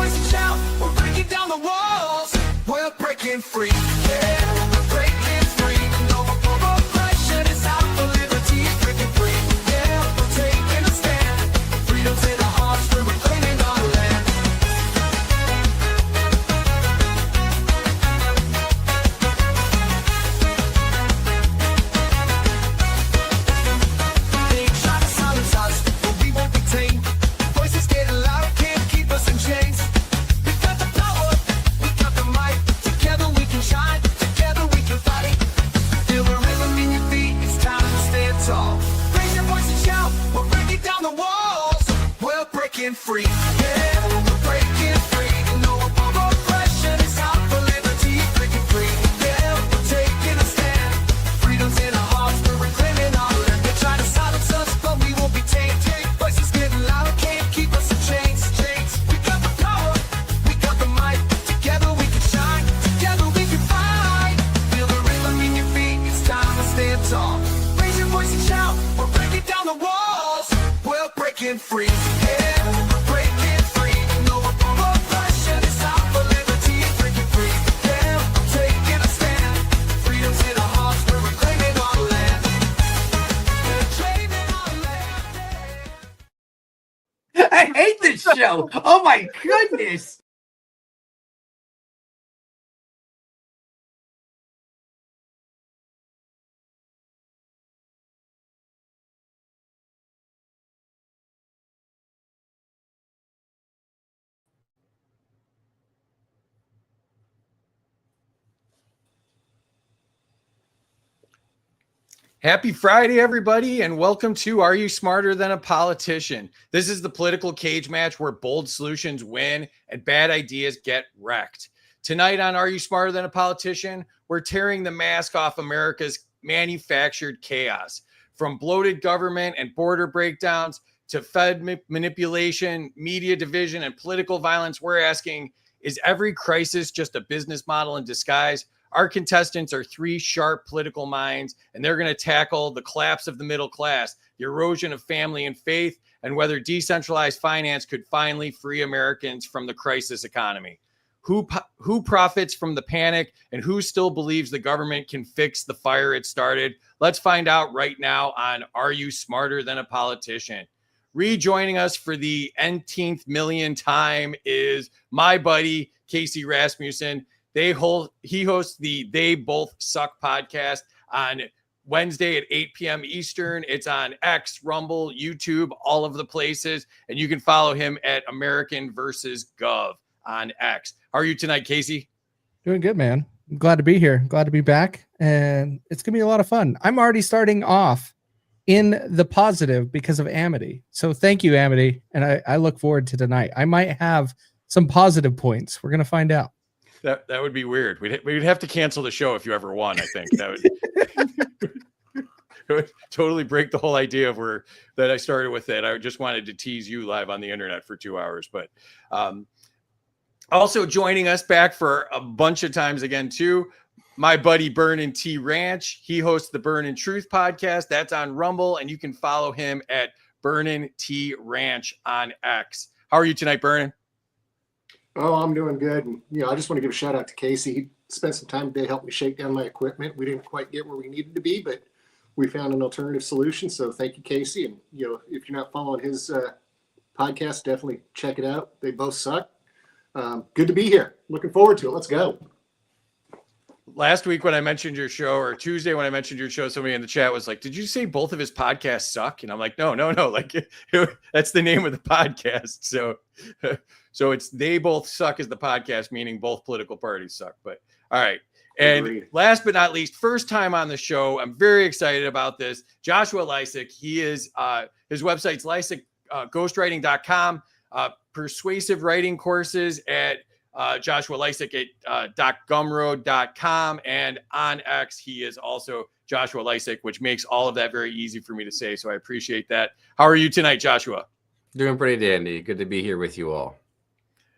voice and shout, we're breaking down the walls. We're breaking free, yeah, we're breaking free. No more oppression, it's out for liberty, breaking free. Yeah, we're taking a stand. Freedom's in our hearts, we're reclaiming our land. They try to silence us, but we won't be tamed. Voices getting louder, can't keep us in chains. We've got the power, we've got the might. Together we can shine, together we can fight. Feel the rhythm in your feet, it's time to stand tall. Raise your voice and shout, we're breaking down the walls. We're breaking free, yeah, we're breaking free. No more oppression, it's out for liberty, breaking free. Yeah, we're taking a stand. Freedom's in our hearts, we're reclaiming our land. They try to silence us, but we won't be tamed. Voices getting louder, can't keep us in chains. We got the power, we got the might. Together we can shine, together we can fight. Feel the rhythm in your feet, it's time to stand tall. Raise your voice and shout, we're breaking down the walls. We're breaking free, yeah, we're breaking free. No more oppression, it's out for liberty, breaking free. Yeah, we're taking a stand. Freedom's in our hearts, we're reclaiming our land. We're claiming our land. I hate this show. Oh my goodness. Happy Friday, everybody, and welcome to Are You Smarter Than a Politician? This is the political cage match where bold solutions win and bad ideas get wrecked. Tonight on Are You Smarter Than a Politician, we're tearing the mask off America's manufactured chaos. From bloated government and border breakdowns to Fed manipulation, media division, and political violence, we're asking, is every crisis just a business model in disguise? Our contestants are three sharp political minds, and they're going to tackle the collapse of the middle class, the erosion of family and faith, and whether decentralized finance could finally free Americans from the crisis economy. Who profits from the panic, and who still believes the government can fix the fire it started? Let's find out right now on Are You Smarter Than a Politician? Rejoining us for the nth million time is my buddy, Kaecey Rasmussen. He hosts the They Both Suck podcast on Wednesday at 8 p.m. Eastern. It's on X, Rumble, YouTube, all of the places. And you can follow him at American versus Gov on X. How are you tonight, Kaecey? Doing good, man. I'm glad to be here. Glad to be back. And it's going to be a lot of fun. I'm already starting off in the positive because of Amity. So thank you, Amity. And I look forward to tonight. I might have some positive points. We're going to find out. That would be weird. We'd have to cancel the show if you ever won, I think. That would totally break the whole idea of that I started with it. I just wanted to tease you live on the internet for 2 hours. But also joining us back for a bunch of times again, too, my buddy Burnin T Ranch. He hosts the Burnin Truth podcast. That's on Rumble, and you can follow him at Burnin T Ranch on X. How are you tonight, Burnin? Oh, I'm doing good. And, I just want to give a shout out to Kaecey. He spent some time today helping me shake down my equipment. We didn't quite get where we needed to be, but we found an alternative solution. So thank you, Kaecey. And, if you're not following his podcast, definitely check it out. They both suck. Good to be here. Looking forward to it. Let's go. Last week when I mentioned your show, or Tuesday when I mentioned your show, somebody in the chat was like, did you say both of his podcasts suck? And I'm like, no. Like that's the name of the podcast. So it's They Both Suck is the podcast, meaning both political parties suck. But all right. And Agreed. Last but not least, first time on the show, I'm very excited about this. Joshua Lisec. He is his website's Lisec, ghostwriting.com, persuasive writing courses at Joshua Lisec at .gumroad.com, and on X he is also Joshua Lisec, which makes all of that very easy for me to say. So I appreciate that. How are you tonight, Joshua? Doing pretty dandy. Good to be here with you all.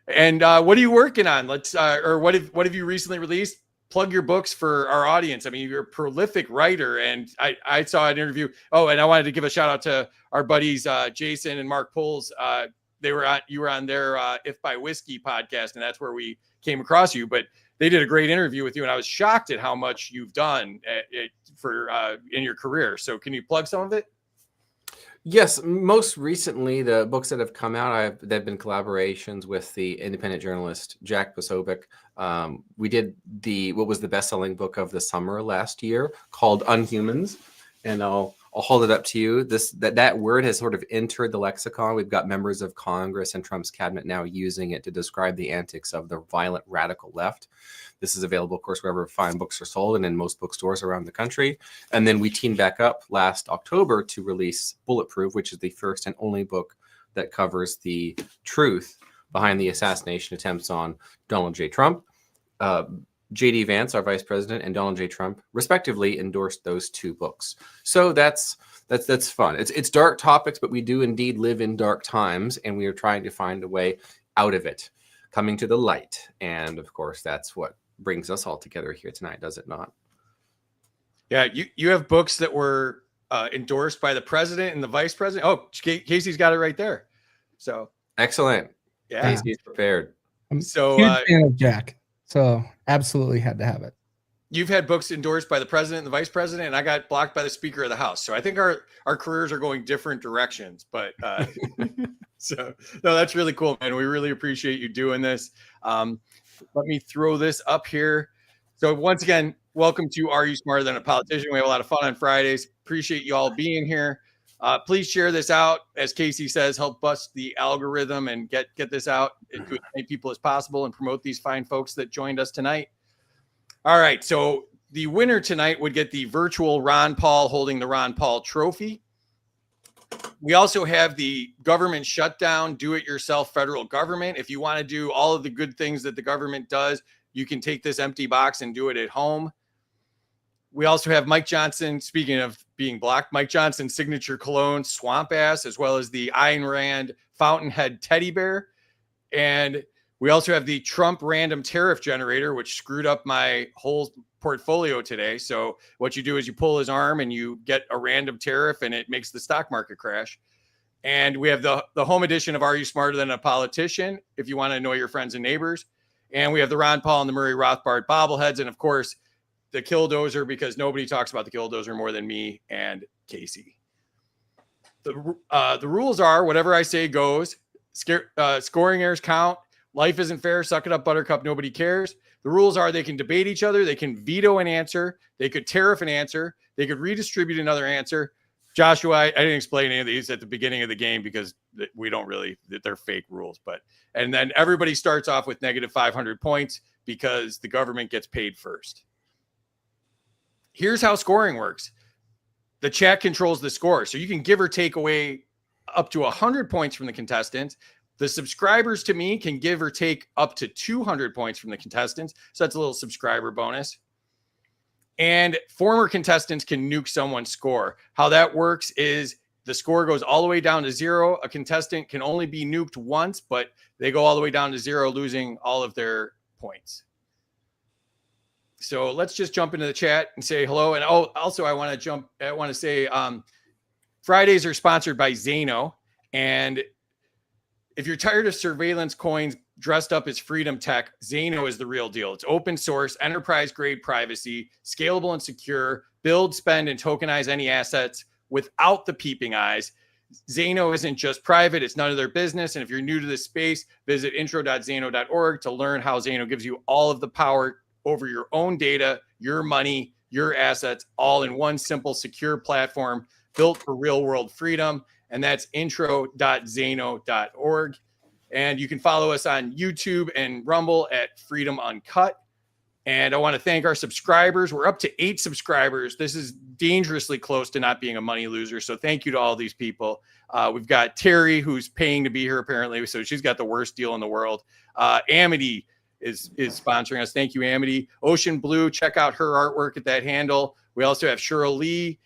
And what are you working on? What have you recently released? Plug your books for our audience. I mean, you're a prolific writer, and I saw an interview. Oh, and I wanted to give a shout out to our buddies Jason and Mark Poles. you were on their If by Whiskey podcast, and that's where we came across you. But they did a great interview with you, and I was shocked at how much you've done in your career. So can you plug some of it? Yes, most recently, the books that have come out, they've been collaborations with the independent journalist Jack Posobiec. We did what was the best-selling book of the summer last year called Unhumans, and I'll hold it up to you. That word has sort of entered the lexicon. We've got members of Congress and Trump's cabinet now using it to describe the antics of the violent radical left. This is available, of course, wherever fine books are sold and in most bookstores around the country. And then we teamed back up last October to release Bulletproof, which is the first and only book that covers the truth behind the assassination attempts on Donald J. Trump. J.D. Vance, our vice president, and Donald J. Trump, respectively, endorsed those two books. So that's fun. It's dark topics, but we do indeed live in dark times, and we are trying to find a way out of it, coming to the light. And of course, that's what brings us all together here tonight, does it not? Yeah, you have books that were endorsed by the president and the vice president. Oh, Kaecey's got it right there. So excellent. Yeah, Kaecey's prepared. I'm so huge fan of Jack, so absolutely had to have it. You've had books endorsed by the president and the vice president, and I got blocked by the Speaker of the House. So I think our careers are going different directions. But so no, that's really cool, man. We really appreciate you doing this. Let me throw this up here. So once again, welcome to Are You Smarter Than a Politician? We have a lot of fun on Fridays. Appreciate you all being here. Please share this out. As Kaecey says, help bust the algorithm and get this out to as many people as possible and promote these fine folks that joined us tonight. All right. So the winner tonight would get the virtual Ron Paul holding the Ron Paul trophy. We also have the government shutdown, do-it-yourself federal government. If you want to do all of the good things that the government does, you can take this empty box and do it at home. We also have Mike Johnson, speaking of being blocked, Mike Johnson's signature cologne, Swamp Ass, as well as the Ayn Rand Fountainhead teddy bear. And we also have the Trump random tariff generator, which screwed up my whole portfolio today. So what you do is you pull his arm and you get a random tariff and it makes the stock market crash. And we have the home edition of Are You Smarter Than a Politician? If you want to annoy your friends and neighbors. And we have the Ron Paul and the Murray Rothbard bobbleheads. And of course, the Killdozer, because nobody talks about the Killdozer more than me and Kaecey. The rules are whatever I say goes. Scoring errors count. Life isn't fair. Suck it up, Buttercup. Nobody cares. The rules are they can debate each other. They can veto an answer. They could tariff an answer. They could redistribute another answer. Joshua, I didn't explain any of these at the beginning of the game because we don't really, they're fake rules. And then everybody starts off with negative 500 points because the government gets paid first. Here's how scoring works. The chat controls the score. So you can give or take away up to 100 points from the contestants. The subscribers to me can give or take up to 200 points from the contestants. So that's a little subscriber bonus. And former contestants can nuke someone's score. How that works is the score goes all the way down to 0. A contestant can only be nuked once, but they go all the way down to 0, losing all of their points. So let's just jump into the chat and say hello. And also I want to say Fridays are sponsored by Zano. And if you're tired of surveillance coins dressed up as freedom tech, Zano is the real deal. It's open source, enterprise grade privacy, scalable and secure, build, spend, and tokenize any assets without the peeping eyes. Zano isn't just private, it's none of their business. And if you're new to this space, visit intro.zano.org to learn how Zano gives you all of the power over your own data, your money, your assets, all in one simple, secure platform built for real world freedom. And that's intro.zano.org. And you can follow us on YouTube and Rumble at Freedom Uncut. And I want to thank our subscribers. We're up to 8 subscribers. This is dangerously close to not being a money loser. So thank you to all these people. We've got Terry, who's paying to be here, apparently. So she's got the worst deal in the world. Amity is sponsoring us. Thank you, Amity. Ocean Blue, check out her artwork at that handle. We also have Cheryl Lee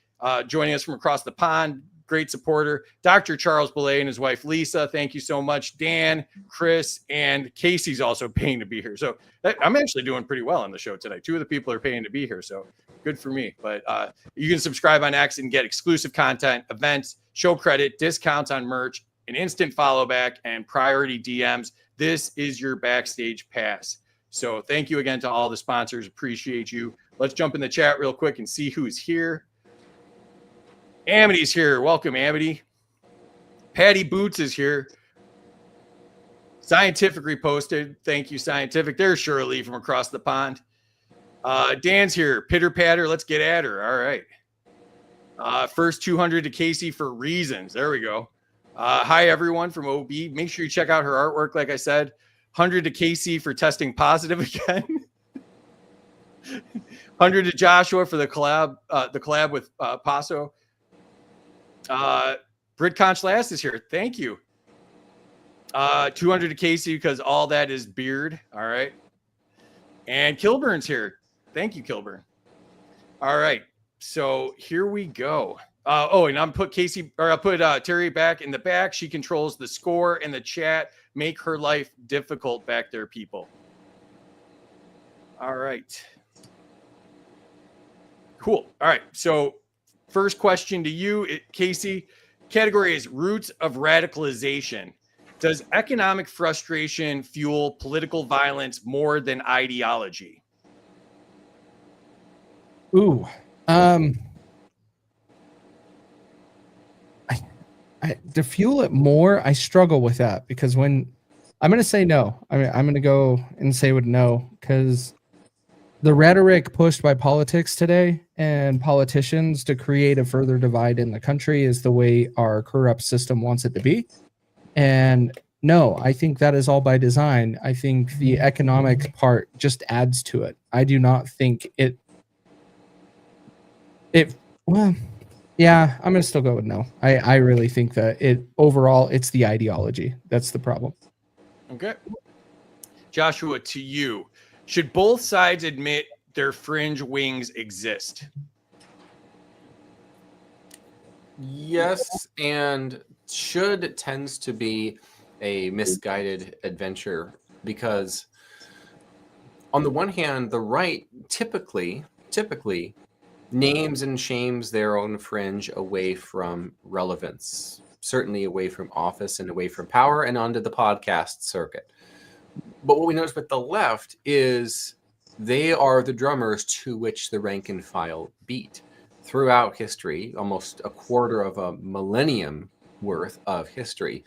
joining us from across the pond. Great supporter. Dr. Charles Belay and his wife, Lisa. Thank you so much. Dan, Chris, and Kaecey's also paying to be here. So I'm actually doing pretty well on the show tonight. 2 of the people are paying to be here. So good for me. But you can subscribe on X and get exclusive content, events, show credit, discounts on merch, an instant follow back, and priority DMs. This is your backstage pass. So thank you again to all the sponsors. Appreciate you. Let's jump in the chat real quick and see who's here. Amity's here. Welcome, Amity. Patty Boots is here. Scientific reposted. Thank you, Scientific. There's Shirley from across the pond. Dan's here. Pitter patter. Let's get at her. All right. First 200 to Kaecey for reasons. There we go. Hi, everyone from OB. Make sure you check out her artwork. Like I said, 100 to Kaecey for testing positive again. 100 to Joshua for the collab with Paso. Brit Conchlas is here. Thank you. 200 to Kaecey because all that is beard. All right. And Kilburn's here. Thank you, Kilburn. All right. So here we go. And I'm put Kaecey, or I'll put Terry back in the back. She controls the score and the chat. Make her life difficult back there, people. All right. Cool. All right. So first question to you, Kaecey. Category is roots of radicalization. Does economic frustration fuel political violence more than ideology? Ooh. To fuel it more, I struggle with that because when I'm going to say no, I'm going to go and say with no, because the rhetoric pushed by politics today and politicians to create a further divide in the country is the way our corrupt system wants it to be. And no, I think that is all by design. I think the economic part just adds to it. I do not think well, yeah, I'm going to still go with no. I really think that overall, it's the ideology. That's the problem. Okay. Joshua, to you. Should both sides admit their fringe wings exist? Yes, and should tends to be a misguided adventure because on the one hand, the right typically names and shames their own fringe away from relevance, certainly away from office and away from power and onto the podcast circuit. But what we notice with the left is they are the drummers to which the rank and file beat. Throughout history, almost a quarter of a millennium worth of history,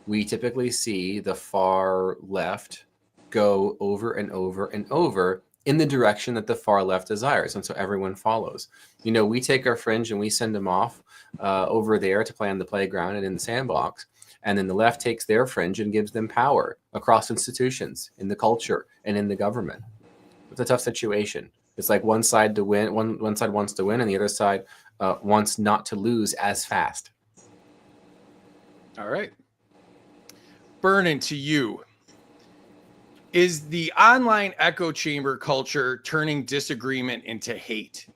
we typically see the far left go over and over and over in the direction that the far left desires. And so everyone follows. You know, we take our fringe and we send them off over there to play on the playground and in the sandbox. And then the left takes their fringe and gives them power across institutions, in the culture, and in the government. It's a tough situation. It's like one side to win, one side wants to win, and the other side wants not to lose as fast. All right. Burnin, to you. Is the online echo chamber culture turning disagreement into hate?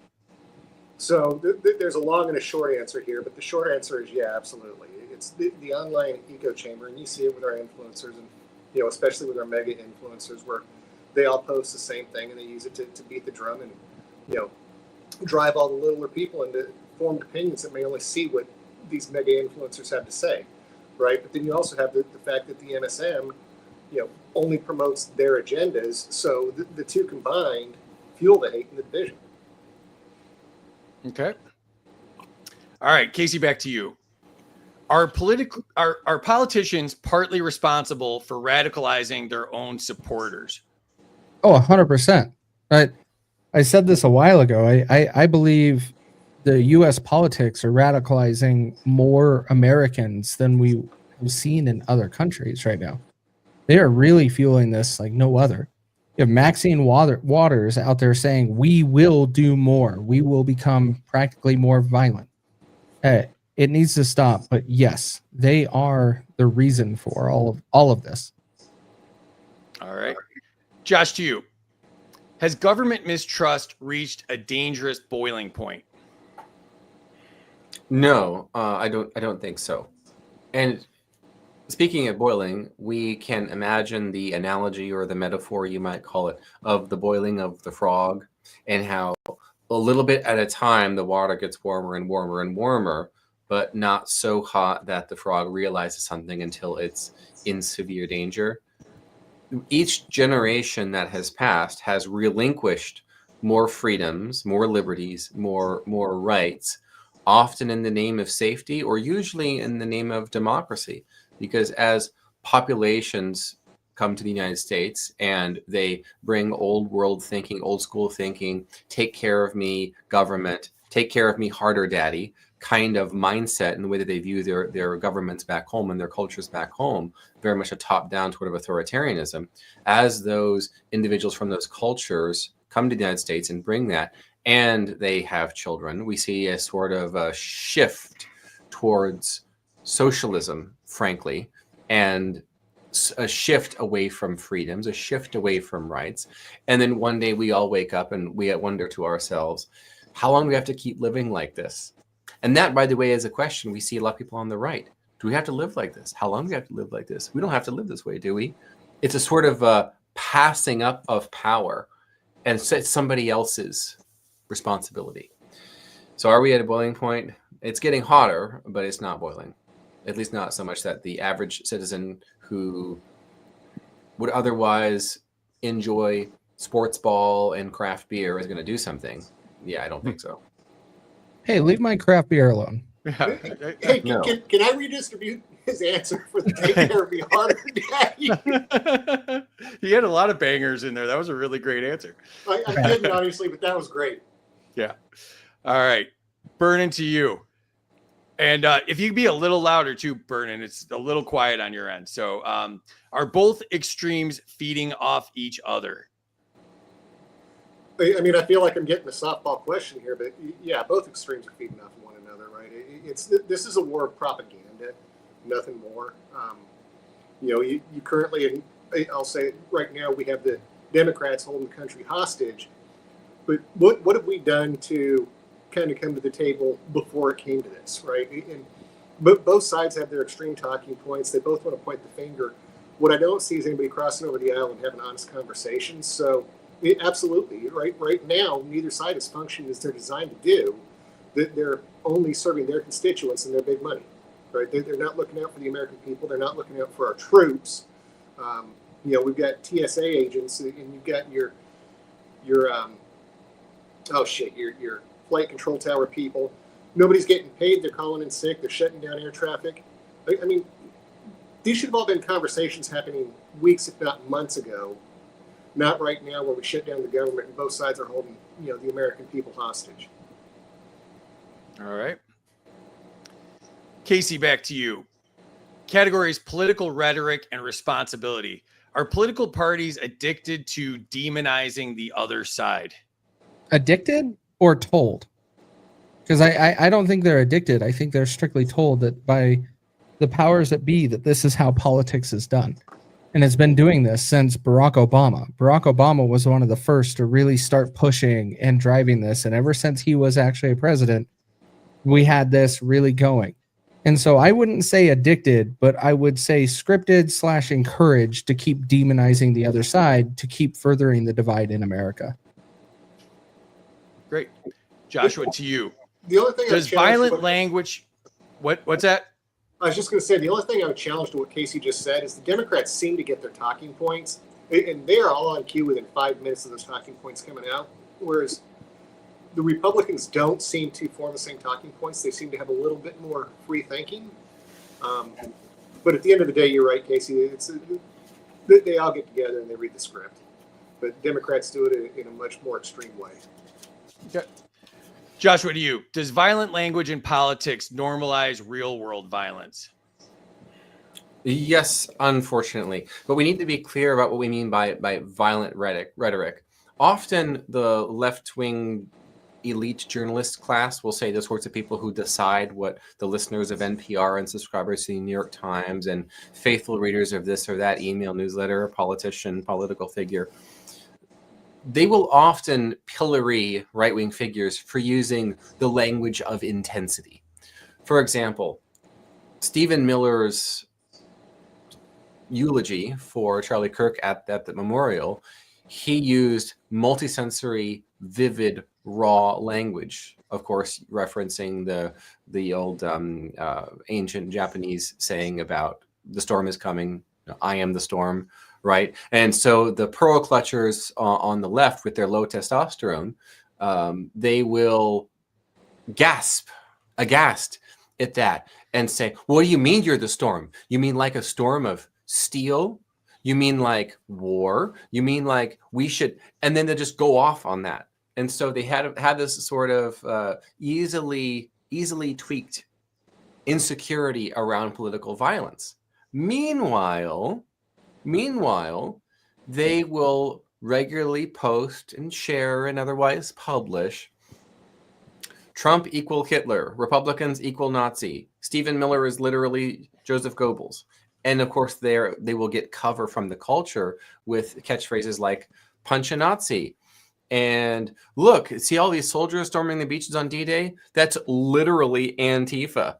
So there's a long and a short answer here, but the short answer is yeah, absolutely. It's the online echo chamber, and you see it with our influencers, and especially with our mega influencers, where they all post the same thing and they use it to beat the drum and drive all the littler people into formed opinions that may only see what these mega influencers have to say, right? But then you also have the fact that the MSM, only promotes their agendas, so the two combined fuel the hate and the division. Okay. All right, Kaecey, back to you. Are politicians partly responsible for radicalizing their own supporters? Oh, 100%. I said this a while ago. I believe the U.S. politics are radicalizing more Americans than we've seen in other countries right now. They are really fueling this like no other. You have Maxine Waters out there saying, we will do more. We will become practically more violent. It needs to stop. But yes, they are the reason for all of this. All right. Josh, to you. Has government mistrust reached a dangerous boiling point? No, I don't think so. And speaking of boiling, we can imagine the analogy or the metaphor, you might call it, of the boiling of the frog, and how a little bit at a time the water gets warmer and warmer and warmer, but not so hot that the frog realizes something until it's in severe danger. Each generation that has passed has relinquished more freedoms, more liberties, more rights, often in the name of safety or usually in the name of democracy. Because as populations come to the United States and they bring old world thinking, old school thinking, take care of me, government, take care of me, harder daddy, kind of mindset in the way that they view their governments back home and their cultures back home, very much a top-down sort of authoritarianism. As those individuals from those cultures come to the United States and bring that, and they have children, we see a sort of a shift towards socialism, frankly, and a shift away from freedoms, a shift away from rights. And then one day we all wake up and we wonder to ourselves, how long do we have to keep living like this? And that, by the way, is a question we see a lot of people on the right. Do we have to live like this? How long do we have to live like this? We don't have to live this way, do we? It's a sort of passing up of power, and it's somebody else's responsibility. So are we at a boiling point? It's getting hotter, but it's not boiling. At least not so much that the average citizen who would otherwise enjoy sports ball and craft beer is going to do something. Yeah, I don't think so. Hey, leave my craft beer alone. Hey, No. can I redistribute his answer for the take care of me harder daddy? He had a lot of bangers in there. That was a really great answer. I didn't, obviously, but that was great. Yeah. All right. Burnin, to you. And if you could be a little louder too, Burnin, it's a little quiet on your end. So are both extremes feeding off each other? I mean, I feel like I'm getting a softball question here, but yeah, both extremes are feeding off one another, right? This is a war of propaganda, nothing more. You currently, and I'll say it right now, we have the Democrats holding the country hostage. But what have we done to kind of come to the table before it came to this, right? But both sides have their extreme talking points. They both want to point the finger. What I don't see is anybody crossing over the aisle and having honest conversations. So absolutely, right now, neither side is functioning as they're designed to do. They're only serving their constituents and their big money, right? They're not looking out for the American people. They're not looking out for our troops. We've got TSA agents, and you've got your flight control tower people. Nobody's getting paid. They're calling in sick. They're shutting down air traffic. I mean, these should have all been conversations happening weeks, if not months ago. Not right now, where we shut down the government and both sides are holding, the American people hostage. All right. Kaecey, back to you. Categories: political rhetoric and responsibility. Are political parties addicted to demonizing the other side? Addicted or told? Because I don't think they're addicted. I think they're strictly told that by the powers that be that this is how politics is done. And it's been doing this since Barack Obama. Barack Obama was one of the first to really start pushing and driving this. And ever since he was actually a president, we had this really going. And so I wouldn't say addicted, but I would say scripted / encouraged to keep demonizing the other side, to keep furthering the divide in America. Great. Joshua, to you. The only thing Does violent language... What's that? I was just going to say, the only thing I would challenge to what Kaecey just said is the Democrats seem to get their talking points, and they are all on cue within 5 minutes of those talking points coming out, whereas the Republicans don't seem to form the same talking points. They seem to have a little bit more free thinking. But at the end of the day, you're right, Kaecey. They all get together and they read the script. But Democrats do it in a much more extreme way. Okay. Joshua, to you. Does violent language in politics normalize real-world violence? Yes, unfortunately. But we need to be clear about what we mean by violent rhetoric. Often the left-wing elite journalist class will say the sorts of people who decide what the listeners of NPR and subscribers to the New York Times and faithful readers of this or that email newsletter, politician, political figure, they will often pillory right-wing figures for using the language of intensity. For example, Stephen Miller's eulogy for Charlie Kirk at the memorial, he used multisensory, vivid, raw language of course, referencing the old ancient Japanese saying about the storm is coming, I am the storm, right? And so the pearl clutchers on the left with their low testosterone, they will gasp aghast at that and say, what do you mean you're the storm? You mean like a storm of steel? You mean like war? You mean like we should? And then they just go off on that. And so they had this sort of easily tweaked insecurity around political violence. Meanwhile, they will regularly post and share and otherwise publish Trump equal Hitler, Republicans equal Nazi. Stephen Miller is literally Joseph Goebbels. And of course, they will get cover from the culture with catchphrases like punch a Nazi. And look, see all these soldiers storming the beaches on D-Day? That's literally Antifa.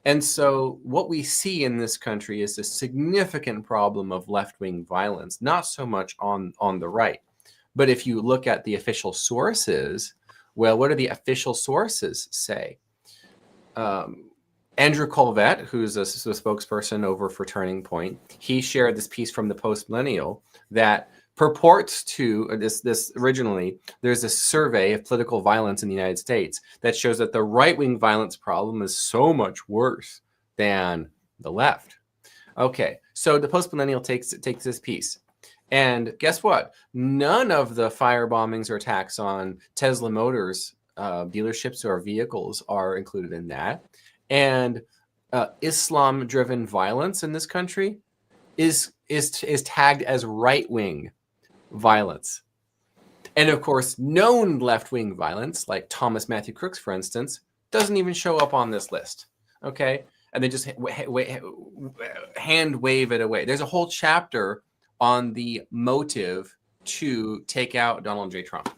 And so what we see in this country is a significant problem of left-wing violence, not so much on the right. But if you look at the official sources, well, what do the official sources say? Andrew Colvett, who's a spokesperson over for Turning Point, he shared this piece from the Post Millennial that purports to this originally, there's a survey of political violence in the United States that shows that the right-wing violence problem is so much worse than the left. Okay, so the Post Millennial takes this piece. And guess what? None of the fire bombings or attacks on Tesla Motors dealerships or vehicles are included in that. And Islam-driven violence in this country is tagged as right-wing violence. And of course, known left-wing violence, like Thomas Matthew Crooks, for instance, doesn't even show up on this list. Okay? And they just hand wave it away. There's a whole chapter on the motive to take out Donald J. Trump.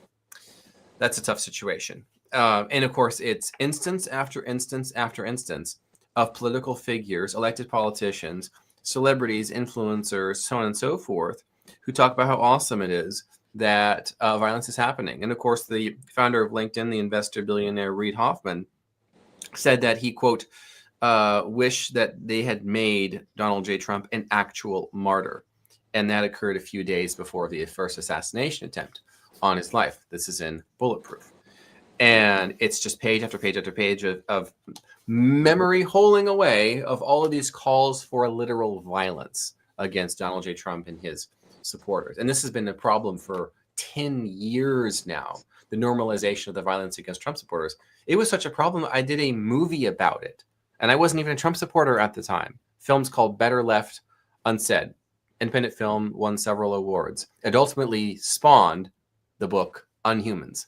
That's a tough situation. And of course, it's instance after instance after instance of political figures, elected politicians, celebrities, influencers, so on and so forth, who talk about how awesome it is that violence is happening. And of course, the founder of LinkedIn, the investor billionaire Reid Hoffman, said that he, quote, wish that they had made Donald J. Trump an actual martyr. And that occurred a few days before the first assassination attempt on his life. This is in Bulletproof. And it's just page after page after page of memory holing away of all of these calls for literal violence against Donald J. Trump and his supporters. And this has been a problem for 10 years now, the normalization of the violence against Trump supporters. It was such a problem, I did a movie about it. And I wasn't even a Trump supporter at the time. Film's called Better Left Unsaid. Independent film, won several awards. It ultimately spawned the book Unhumans,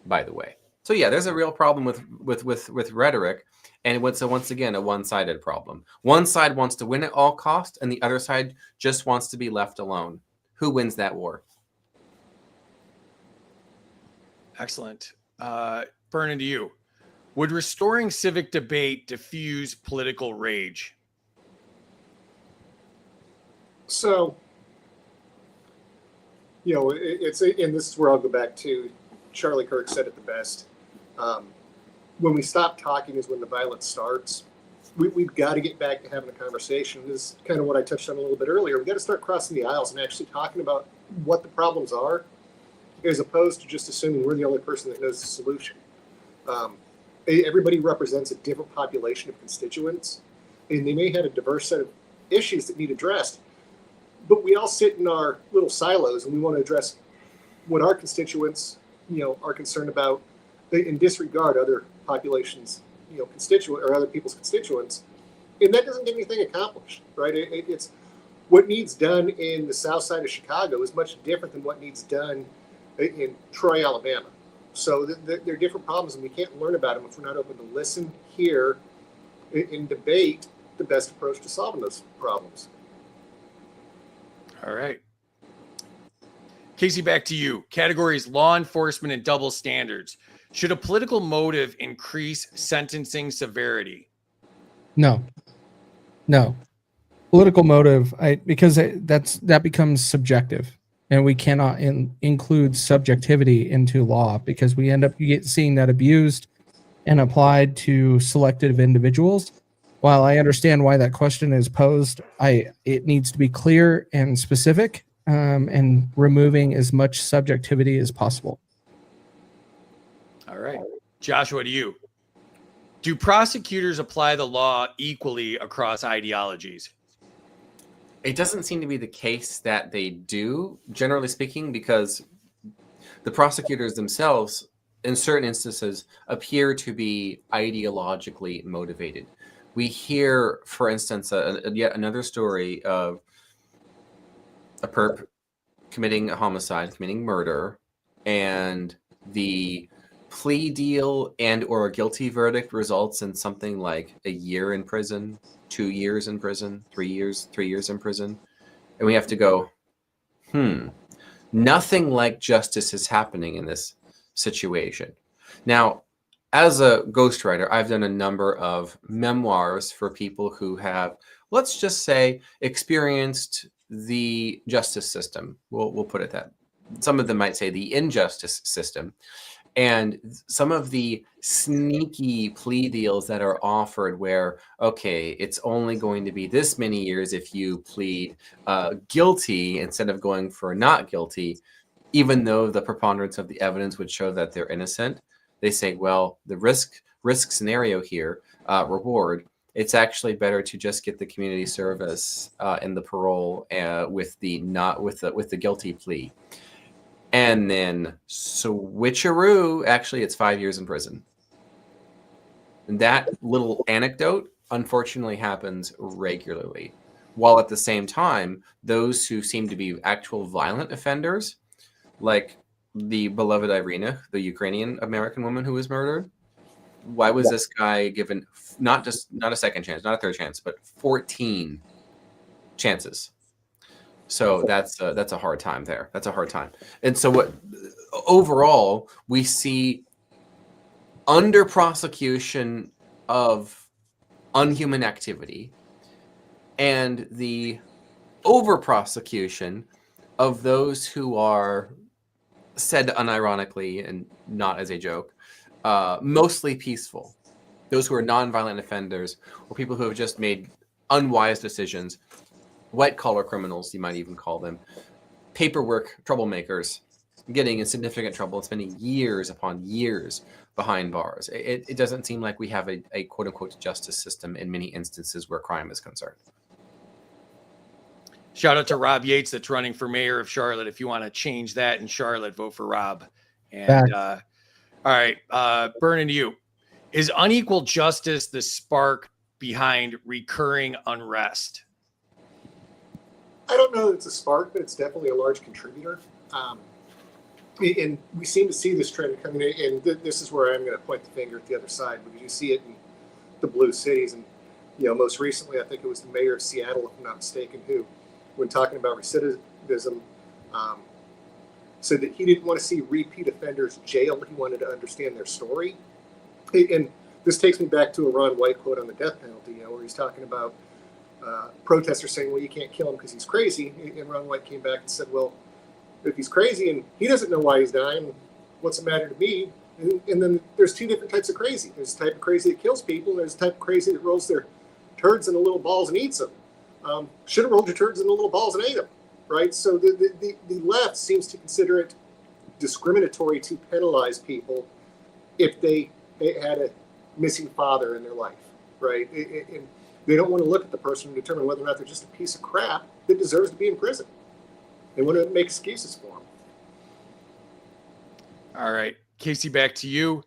by the way. So yeah, there's a real problem with rhetoric, and it's once again a one-sided problem. One side wants to win at all costs, and the other side just wants to be left alone. Who wins that war? Excellent. Burnin, to you. Would restoring civic debate diffuse political rage? So, you know, and this is where I'll go back to Charlie Kirk said it the best. When we stop talking is when the violence starts. We've got to get back to having a conversation. This is kind of what I touched on a little bit earlier. We've got to start crossing the aisles and actually talking about what the problems are, as opposed to just assuming we're the only person that knows the solution. Everybody represents a different population of constituents, and they may have a diverse set of issues that need addressed. But we all sit in our little silos, and we want to address what our constituents, are concerned about, and disregard other populations, constituent or other people's constituents, and that doesn't get anything accomplished, right? It's what needs done in the south side of Chicago is much different than what needs done in Troy, Alabama. So there are different problems, and we can't learn about them if we're not open to listen, hear, and debate the best approach to solving those problems. All right. Kaecey, back to you. Categories law enforcement and double standards. Should a political motive increase sentencing severity? No. Political motive, because that becomes subjective, and we cannot include subjectivity into law, because we end up seeing that abused and applied to selective individuals. While I understand why that question is posed, it needs to be clear and specific, and removing as much subjectivity as possible. All right. Joshua, to you. Do prosecutors apply the law equally across ideologies? It doesn't seem to be the case that they do, generally speaking, because the prosecutors themselves, in certain instances, appear to be ideologically motivated. We hear, for instance, yet another story of a perp committing a homicide, committing murder, and the plea deal and or a guilty verdict results in something like a year in prison, 2 years in prison, 3 years in prison. And we have to go, nothing like justice is happening in this situation. Now, as a ghostwriter, I've done a number of memoirs for people who have, let's just say, experienced the justice system. We'll put it that. Some of them might say the injustice system. And some of the sneaky plea deals that are offered where, okay, it's only going to be this many years if you plead guilty instead of going for not guilty, even though the preponderance of the evidence would show that they're innocent. They say, well, the risk scenario here, reward, it's actually better to just get the community service and the parole with the guilty plea. And then switcheroo, actually, it's 5 years in prison. And that little anecdote, unfortunately, happens regularly. While at the same time, those who seem to be actual violent offenders, like the beloved Irina, the Ukrainian American woman who was murdered, why was this guy given not a second chance, not a third chance, but 14 chances? So that's a hard time there. That's a hard time. And so what overall we see under prosecution of unhuman activity and the over prosecution of those who are, said unironically and not as a joke, mostly peaceful. Those who are nonviolent offenders or people who have just made unwise decisions, white-collar criminals, you might even call them, paperwork troublemakers, getting in significant trouble and spending years upon years behind bars. It doesn't seem like we have a quote-unquote justice system in many instances where crime is concerned. Shout out to Rob Yates that's running for mayor of Charlotte. If you want to change that in Charlotte, vote for Rob. And all right, Burnin, to you. Is unequal justice the spark behind recurring unrest? I don't know that it's a spark, but it's definitely a large contributor. And we seem to see this trend coming in, and this is where I'm going to point the finger at the other side, because you see it in the blue cities. And, most recently, I think it was the mayor of Seattle, if I'm not mistaken, who, when talking about recidivism, said that he didn't want to see repeat offenders jailed. He wanted to understand their story. And this takes me back to a Ron White quote on the death penalty, where he's talking about protesters saying, well, you can't kill him because he's crazy. And Ron White came back and said, well, if he's crazy and he doesn't know why he's dying, what's the matter to me? And then there's two different types of crazy. There's the type of crazy that kills people, and there's the type of crazy that rolls their turds into little balls and eats them. Should have rolled your turds into little balls and ate them, right? So the left seems to consider it discriminatory to penalize people if they had a missing father in their life, right? And they don't want to look at the person and determine whether or not they're just a piece of crap that deserves to be in prison. They want to make excuses for them. All right, Kaecey, back to you.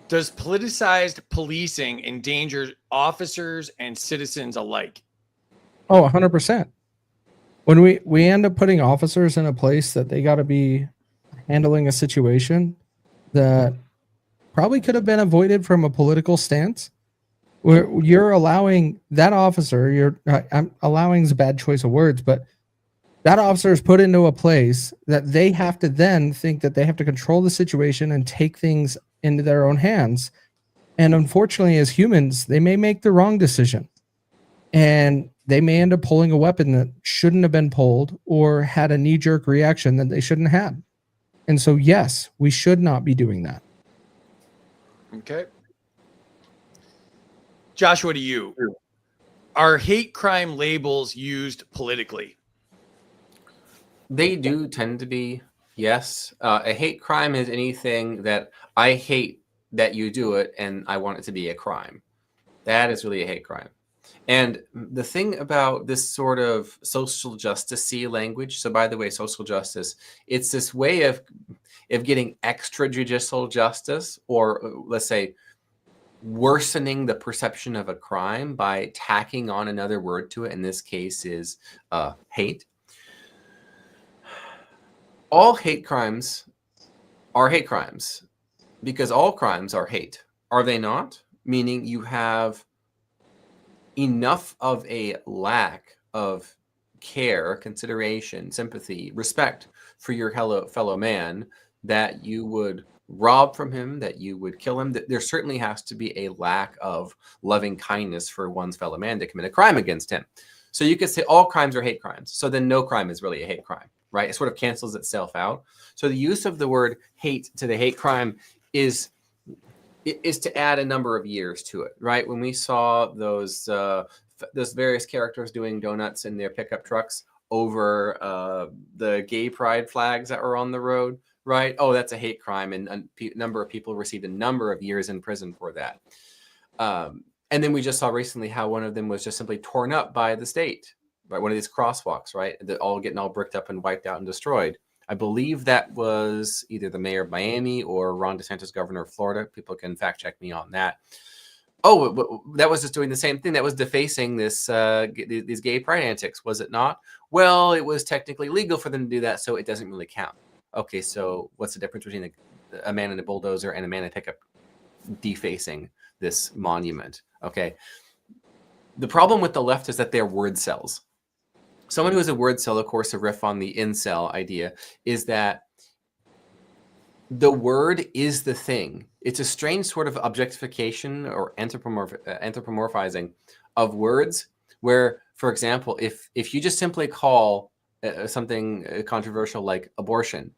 Does politicized policing endanger officers and citizens alike? Oh, 100%. When we end up putting officers in a place that they got to be handling a situation that probably could have been avoided from a political stance, where you're allowing that officer, I'm allowing is a bad choice of words, but that officer is put into a place that they have to then think that they have to control the situation and take things into their own hands. And unfortunately, as humans, they may make the wrong decision. And they may end up pulling a weapon that shouldn't have been pulled or had a knee-jerk reaction that they shouldn't have had. And so, yes, we should not be doing that. Okay. Joshua, to you. Are hate crime labels used politically? They do tend to be, yes. A hate crime is anything that I hate that you do it and I want it to be a crime. That is really a hate crime. And the thing about this sort of social justice-y language, so by the way, social justice, it's this way of getting extrajudicial justice, or let's say worsening the perception of a crime by tacking on another word to it. In this case is hate. All hate crimes are hate crimes because all crimes are hate. Are they not? Meaning you have enough of a lack of care, consideration, sympathy, respect for your fellow man that you would rob from him, that you would kill him. That there certainly has to be a lack of loving kindness for one's fellow man to commit a crime against him. So you could say all crimes are hate crimes. So then no crime is really a hate crime, right? It sort of cancels itself out. So the use of the word hate to the hate crime is to add a number of years to it, right? When we saw those various characters doing donuts in their pickup trucks over the gay pride flags that were on the road, right? Oh, that's a hate crime, and a number of people received a number of years in prison for that. And then we just saw recently how one of them was just simply torn up by the state, right? One of these crosswalks, right? That all getting all bricked up and wiped out and destroyed. I believe that was either the mayor of Miami or Ron DeSantis, governor of Florida. People can fact check me on that. Oh, that was just doing the same thing. That was defacing these gay pride antics, was it not? Well, it was technically legal for them to do that, so it doesn't really count. Okay, so what's the difference between a man in a bulldozer and a man in a pickup defacing this monument? Okay. The problem with the left is that they're word cells. Someone who is a word cell, of course, a riff on the incel idea, is that the word is the thing. It's a strange sort of objectification or anthropomorphizing of words where, for example, if you just simply call something controversial like abortion,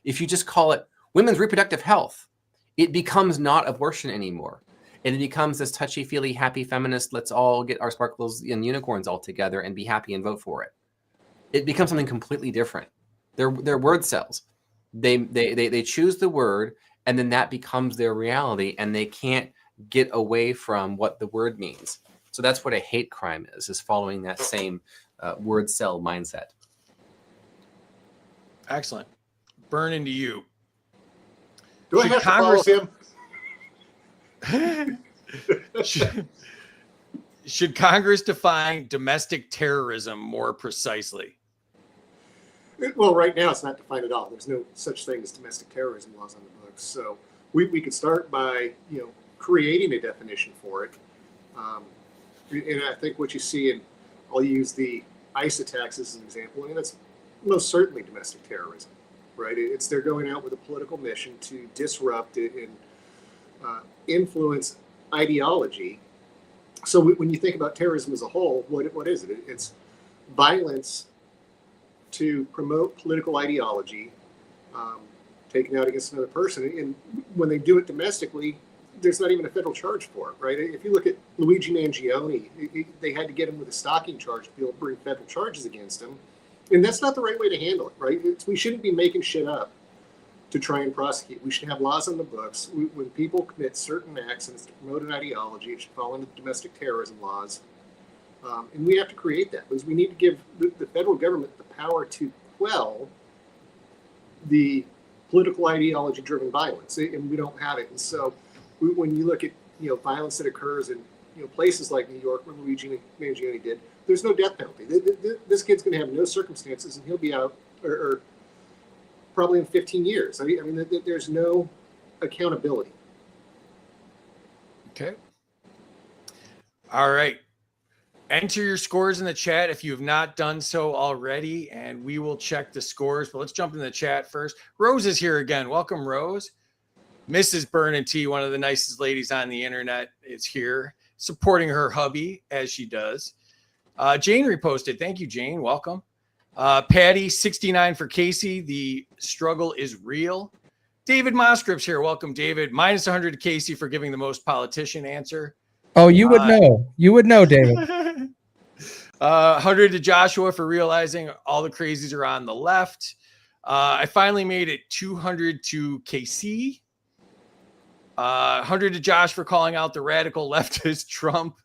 if you just call it women's reproductive health, it becomes not abortion anymore. And it becomes this touchy-feely, happy feminist, let's all get our sparkles and unicorns all together and be happy and vote for it. It becomes something completely different. They're word cells. They choose the word, and then that becomes their reality, and they can't get away from what the word means. So that's what a hate crime is following that same word cell mindset. Excellent. Burnin to you. Do I Should have Congress- to follow him? Should Congress define domestic terrorism more precisely? Well, right now it's not defined at all. There's no such thing as domestic terrorism laws on the books. So we could start by creating a definition for it. And I think what you see, and I'll use the ICE attacks as an example, and that's most certainly domestic terrorism, right? It's they're going out with a political mission to disrupt it and influence ideology. So when you think about terrorism as a whole, what is it? It's violence to promote political ideology, taken out against another person. And when they do it domestically, there's not even a federal charge for it, right? If you look at Luigi Mangione, they had to get him with a stalking charge to be able to bring federal charges against him. And that's not the right way to handle it, right? We shouldn't be making shit up to try and prosecute. We should have laws on the books. When people commit certain acts and it's to promote an ideology, it should fall under the domestic terrorism laws. And we have to create that because we need to give the federal government the power to quell the political ideology-driven violence, and we don't have it. And so, when you look at violence that occurs in places like New York, where Luigi Mangione did, there's no death penalty. This kid's going to have no circumstances, and he'll be out or probably in 15 years. I mean, there's no accountability. Okay. All right. Enter your scores in the chat if you have not done so already, and we will check the scores. But let's jump into the chat first. Rose is here again. Welcome, Rose. Mrs. Burnin T, one of the nicest ladies on the internet, is here supporting her hubby as she does. Jane reposted. Thank you, Jane. Welcome. Patty, 69 for Kaecey. The struggle is real. David Moscrip's here. Welcome, David. Minus 100 to Kaecey for giving the most politician answer. Oh, you would know. You would know, David. 100 to Joshua for realizing all the crazies are on the left. I finally made it 200 to KC. 100 to Josh for calling out the radical leftist Trump.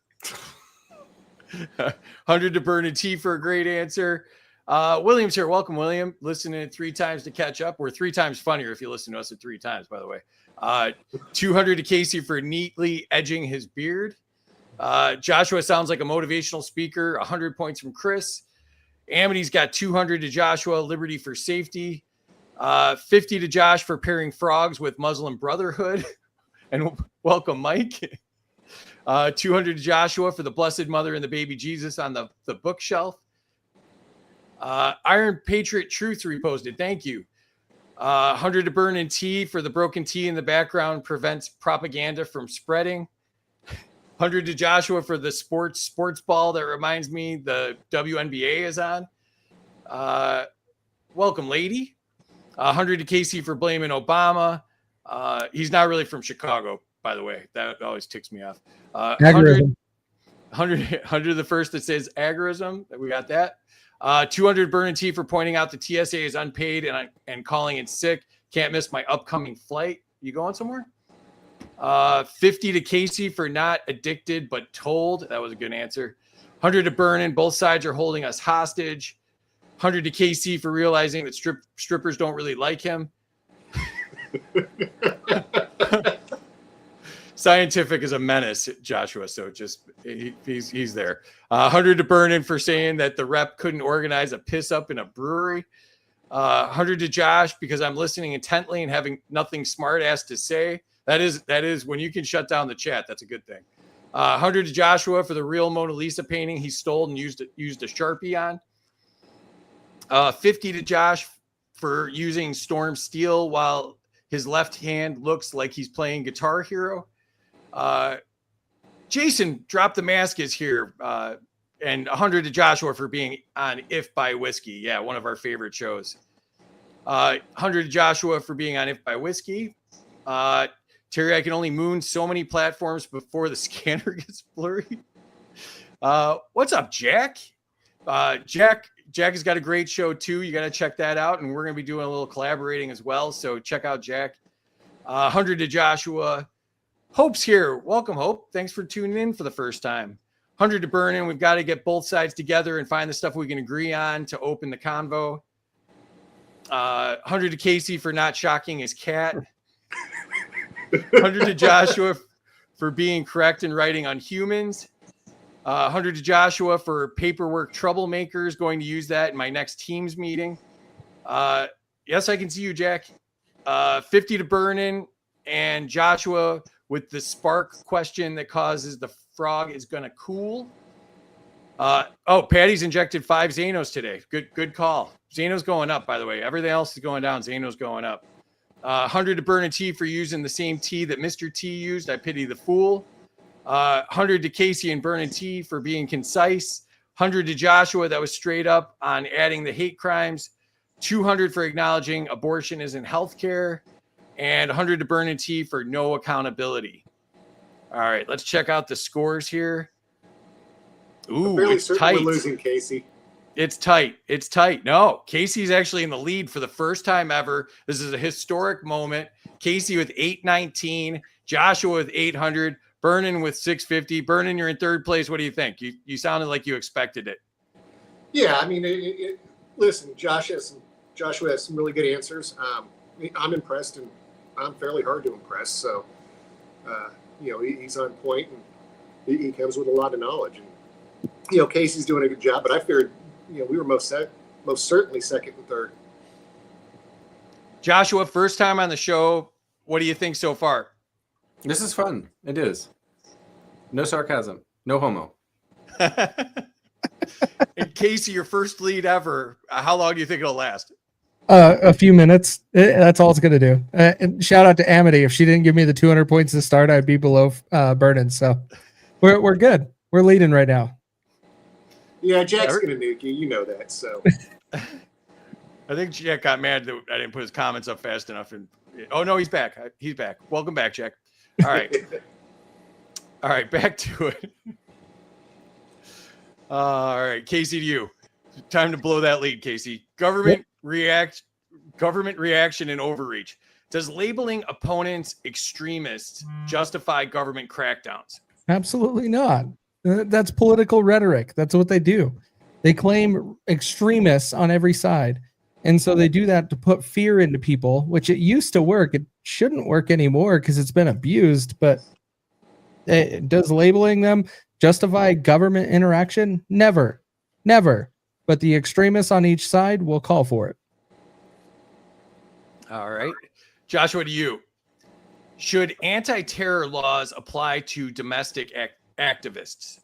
100 to Burnin T for a great answer. William's here. Welcome, William. Listening it 3 times to catch up. We're 3 times funnier if you listen to us at 3 times, by the way. 200 to Kaecey for neatly edging his beard. Joshua sounds like a motivational speaker. 100 points from Chris. Amity's got 200 to Joshua. Liberty for safety. 50 to Josh for pairing frogs with Muslim Brotherhood. And welcome, Mike. 200 to Joshua for the Blessed Mother and the baby Jesus on the bookshelf. Iron Patriot Truth reposted. Thank you. 100 to Burnin T for the broken T in the background prevents propaganda from spreading. 100 to Joshua for the sports ball that reminds me the WNBA is on. Welcome, lady. 100 to Kaecey for blaming Obama. He's not really from Chicago, by the way. That always ticks me off. 100 the first that says agorism. We got that. 200 Burnin T for pointing out the TSA is unpaid and calling it sick. Can't miss my upcoming flight. You going somewhere? 50 to Kaecey for not addicted but told. That was a good answer. 100 to Burnin. Both sides are holding us hostage. 100 to Kaecey for realizing that strippers don't really like him. Scientific is a menace, Joshua. So just he's there. 100 to Burnin for saying that the rep couldn't organize a piss up in a brewery. 100 to Josh because I'm listening intently and having nothing smart ass to say. That is when you can shut down the chat. That's a good thing. 100 to Joshua for the real Mona Lisa painting he stole and used a Sharpie on. 50 to Josh for using Storm Steel while his left hand looks like he's playing Guitar Hero. Jason, Drop the Mask is here. And 100 to Joshua for being on If by Whiskey. Yeah, one of our favorite shows. 100 to Joshua for being on If by Whiskey. Terry, I can only moon so many platforms before the scanner gets blurry. What's up, Jack? Jack has got a great show too. You got to check that out. And we're going to be doing a little collaborating as well. So check out Jack. 100 to Joshua. Hope's here. Welcome, Hope. Thanks for tuning in for the first time. 100 to Burnin. We've got to get both sides together and find the stuff we can agree on to open the convo. 100 to Kaecey for not shocking his cat. 100 to Joshua for being correct in writing on humans. 100 to Joshua for paperwork troublemakers. Going to use that in my next Teams meeting. Yes, I can see you, Jack. 50 to Burnin and Joshua with the spark question that causes the frog is going to cool. Patty's injected 5 Xanos today. Good call. Xano's going up, by the way. Everything else is going down. Xano's going up. 100 to Burnin T for using the same T that Mr. T used. I pity the fool. 100 to Kaecey and Burnin T for being concise. 100 to Joshua that was straight up on adding the hate crimes. 200 for acknowledging abortion isn't healthcare. And 100 to Burnin T for no accountability. All right, let's check out the scores here. Ooh, it's tight. We're losing Kaecey. It's tight. No, Kaecey's actually in the lead for the first time ever. This is a historic moment. Kaecey with 819, Joshua with 800, Burnin with 650. Burnin, you're in third place. What do you think? You sounded like you expected it. Yeah, I mean, listen, Joshua has some really good answers. I'm impressed, and I'm fairly hard to impress. So, he's on point, and he comes with a lot of knowledge. And, Kaecey's doing a good job, but I feared, we were most certainly second and third. Joshua, first time on the show. What do you think so far? This is fun. It is. No sarcasm. No homo. And Kaecey, your first lead ever. How long do you think it'll last? A few minutes. That's all it's going to do. And shout out to Amity. If she didn't give me the 200 points to start, I'd be below Burnin. So we're good. We're leading right now. Yeah, Jack's going to nuke you. You know that. So I think Jack got mad that I didn't put his comments up fast enough. And oh, no, he's back. He's back. Welcome back, Jack. All right. All right, back to it. All right, Kaecey, to you. Time to blow that lead, Kaecey. Government reaction and overreach. Does labeling opponents extremists justify government crackdowns? Absolutely not. That's political rhetoric. That's what they do. They claim extremists on every side. And so they do that to put fear into people, which it used to work. It shouldn't work anymore because it's been abused. But does labeling them justify government interaction? Never. Never. But the extremists on each side will call for it. All right. Joshua, to you. Should anti-terror laws apply to domestic activists?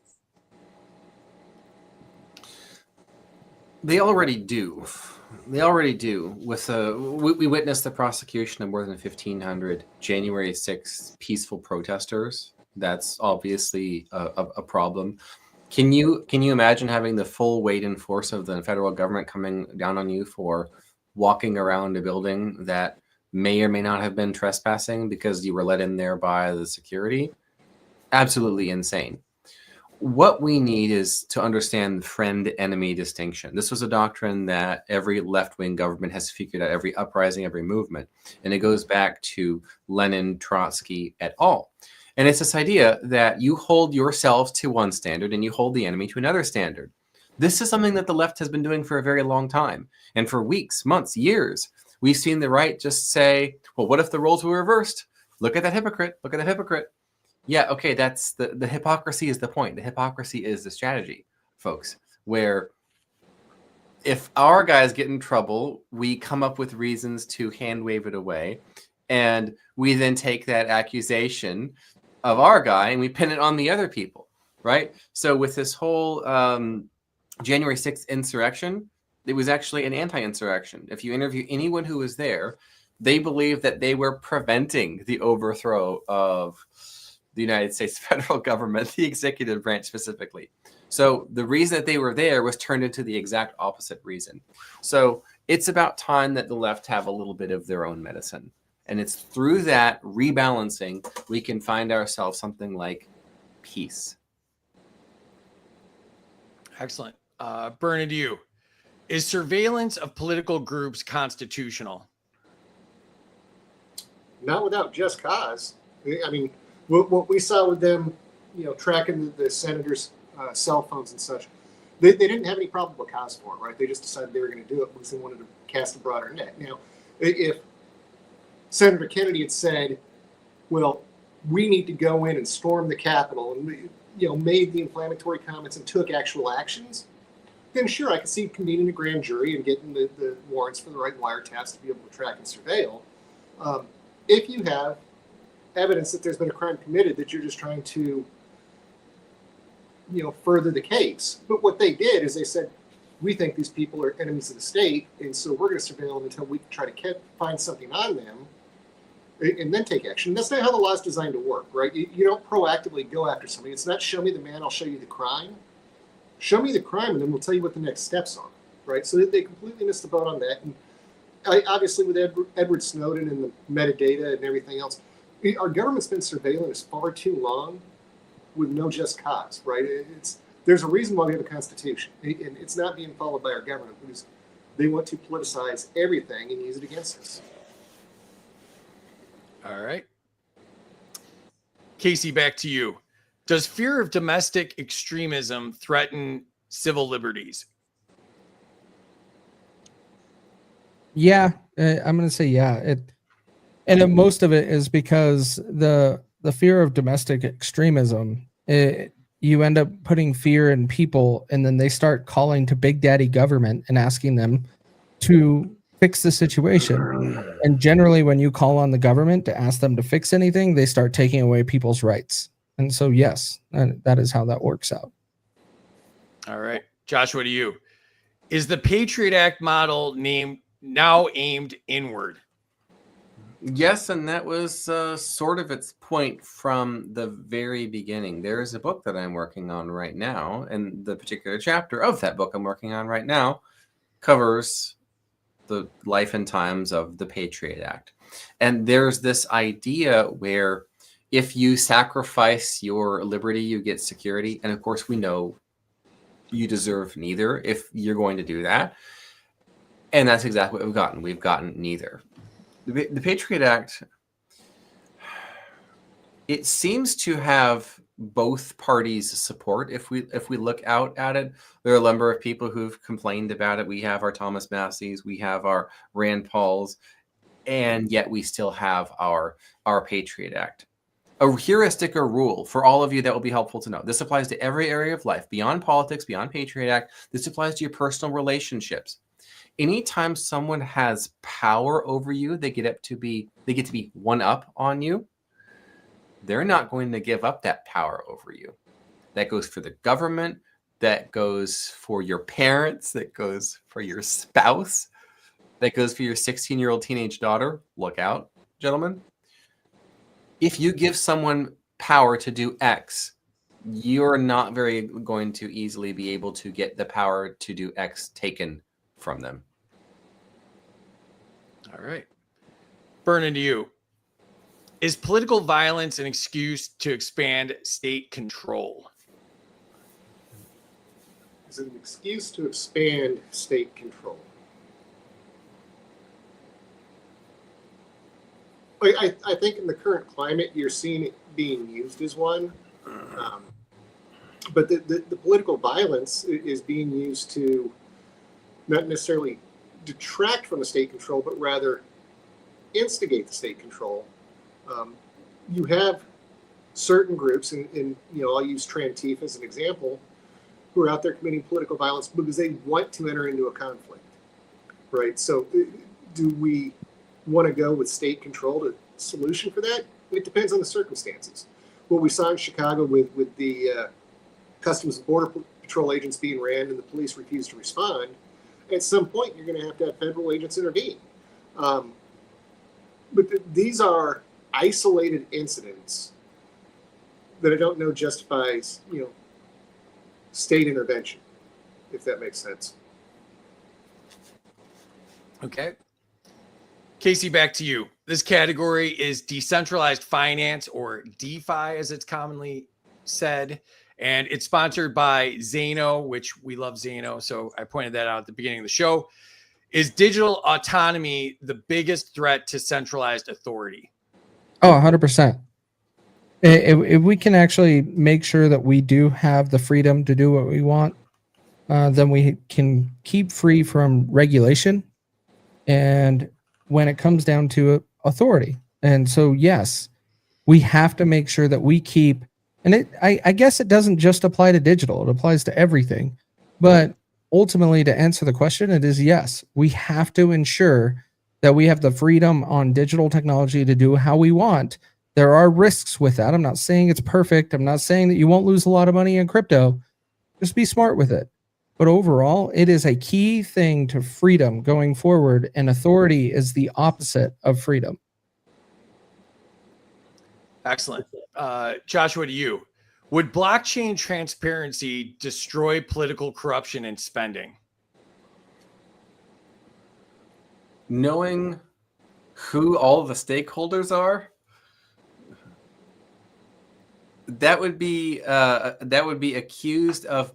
They already do. They already do. We witnessed the prosecution of more than 1,500 January 6th peaceful protesters. That's obviously a problem. Can you imagine having the full weight and force of the federal government coming down on you for walking around a building that may or may not have been trespassing because you were let in there by the security? Absolutely insane. What we need is to understand the friend-enemy distinction. This was a doctrine that every left-wing government has figured out, every uprising, every movement. And it goes back to Lenin, Trotsky, et al. And it's this idea that you hold yourself to one standard and you hold the enemy to another standard. This is something that the left has been doing for a very long time. And for weeks, months, years, we've seen the right just say, well, what if the roles were reversed? Look at that hypocrite. Look at that hypocrite. Yeah, okay, that's the hypocrisy is the point. The hypocrisy is the strategy, folks, where if our guys get in trouble, we come up with reasons to hand wave it away. And we then take that accusation of our guy and we pin it on the other people, right? So with this whole January 6th insurrection, it was actually an anti-insurrection. If you interview anyone who was there, they believe that they were preventing the overthrow of the United States federal government, the executive branch specifically. So the reason that they were there was turned into the exact opposite reason. So it's about time that the left have a little bit of their own medicine. And it's through that rebalancing, we can find ourselves something like peace. Excellent. Burnin, to you. Is surveillance of political groups constitutional? Not without just cause. I mean, what we saw with them, tracking the senators' cell phones and such, they didn't have any probable cause for it, right? They just decided they were going to do it because they wanted to cast a broader net. Now, if Senator Kennedy had said, well, we need to go in and storm the Capitol and, made the inflammatory comments and took actual actions, then sure, I could see convening a grand jury and getting the warrants for the right wiretaps to be able to track and surveil. If you have evidence that there's been a crime committed that you're just trying to, further the case. But what they did is they said, we think these people are enemies of the state, and so we're going to surveil them until we try to find something on them and then take action. That's not how the law is designed to work, right? You don't proactively go after somebody. It's not show me the man, I'll show you the crime. Show me the crime, and then we'll tell you what the next steps are, right? So they completely missed the boat on that. And obviously with Edward Snowden and the metadata and everything else, our government's been surveilling us far too long with no just cause, right? There's a reason why we have a constitution, and it's not being followed by our government because they want to politicize everything and use it against us. All right. Kaecey, back to you. Does fear of domestic extremism threaten civil liberties? Yeah, I'm going to say yeah. Most of it is because the fear of domestic extremism, you end up putting fear in people, and then they start calling to Big Daddy government and asking them to fix the situation. And generally, when you call on the government to ask them to fix anything, they start taking away people's rights. And so, yes, that is how that works out. All right. Joshua, to you. Is the Patriot Act model now aimed inward? Yes, and that was sort of its point from the very beginning. There is a book that I'm working on right now, and the particular chapter of that book I'm working on right now covers the life and times of the Patriot Act. And there's this idea where if you sacrifice your liberty, you get security. And of course, we know you deserve neither if you're going to do that. And that's exactly what we've gotten. We've gotten neither. The Patriot Act, it seems to have both parties' support. If we look out at it, there are a number of people who've complained about it. We have our Thomas Masseys, we have our Rand Pauls, and yet we still have our Patriot Act. A heuristic or rule for all of you that will be helpful to know. This applies to every area of life, beyond politics, beyond Patriot Act. This applies to your personal relationships. Anytime someone has power over you, they get to be one up on you. They're not going to give up that power over you. That goes for the government. That goes for your parents. That goes for your spouse. That goes for your 16-year-old teenage daughter. Look out, gentlemen. If you give someone power to do X, you're not very going to easily be able to get the power to do X taken from them. All right. Burnin, to you. Is political violence an excuse to expand state control? Is it an excuse to expand state control? I think in the current climate, you're seeing it being used as one. But the political violence is being used to not necessarily detract from the state control, but rather instigate the state control. You have certain groups, and I'll use Trantifa as an example, who are out there committing political violence because they want to enter into a conflict, right? So do we want to go with state control to solution for that? It depends on the circumstances. What we saw in Chicago with the Customs and Border Patrol agents being rammed and the police refused to respond, at some point you're going to have federal agents intervene. But these are isolated incidents that I don't know justifies, state intervention, if that makes sense. Okay. Kaecey, back to you. This category is decentralized finance, or DeFi as it's commonly said. And it's sponsored by Zano, which we love Zano. So I pointed that out at the beginning of the show. Is digital autonomy the biggest threat to centralized authority? Oh, 100%. If we can actually make sure that we do have the freedom to do what we want, then we can keep free from regulation. And when it comes down to authority. And so, yes, we have to make sure that we keep, and I guess it doesn't just apply to digital, it applies to everything. But ultimately, to answer the question, it is yes, we have to ensure that we have the freedom on digital technology to do how we want. There are risks with that. I'm not saying it's perfect. I'm not saying that you won't lose a lot of money in crypto. Just be smart with it. But overall, it is a key thing to freedom going forward, and authority is the opposite of freedom. Excellent. Joshua, to you. Would blockchain transparency destroy political corruption and spending? Knowing who all the stakeholders are, that would be accused of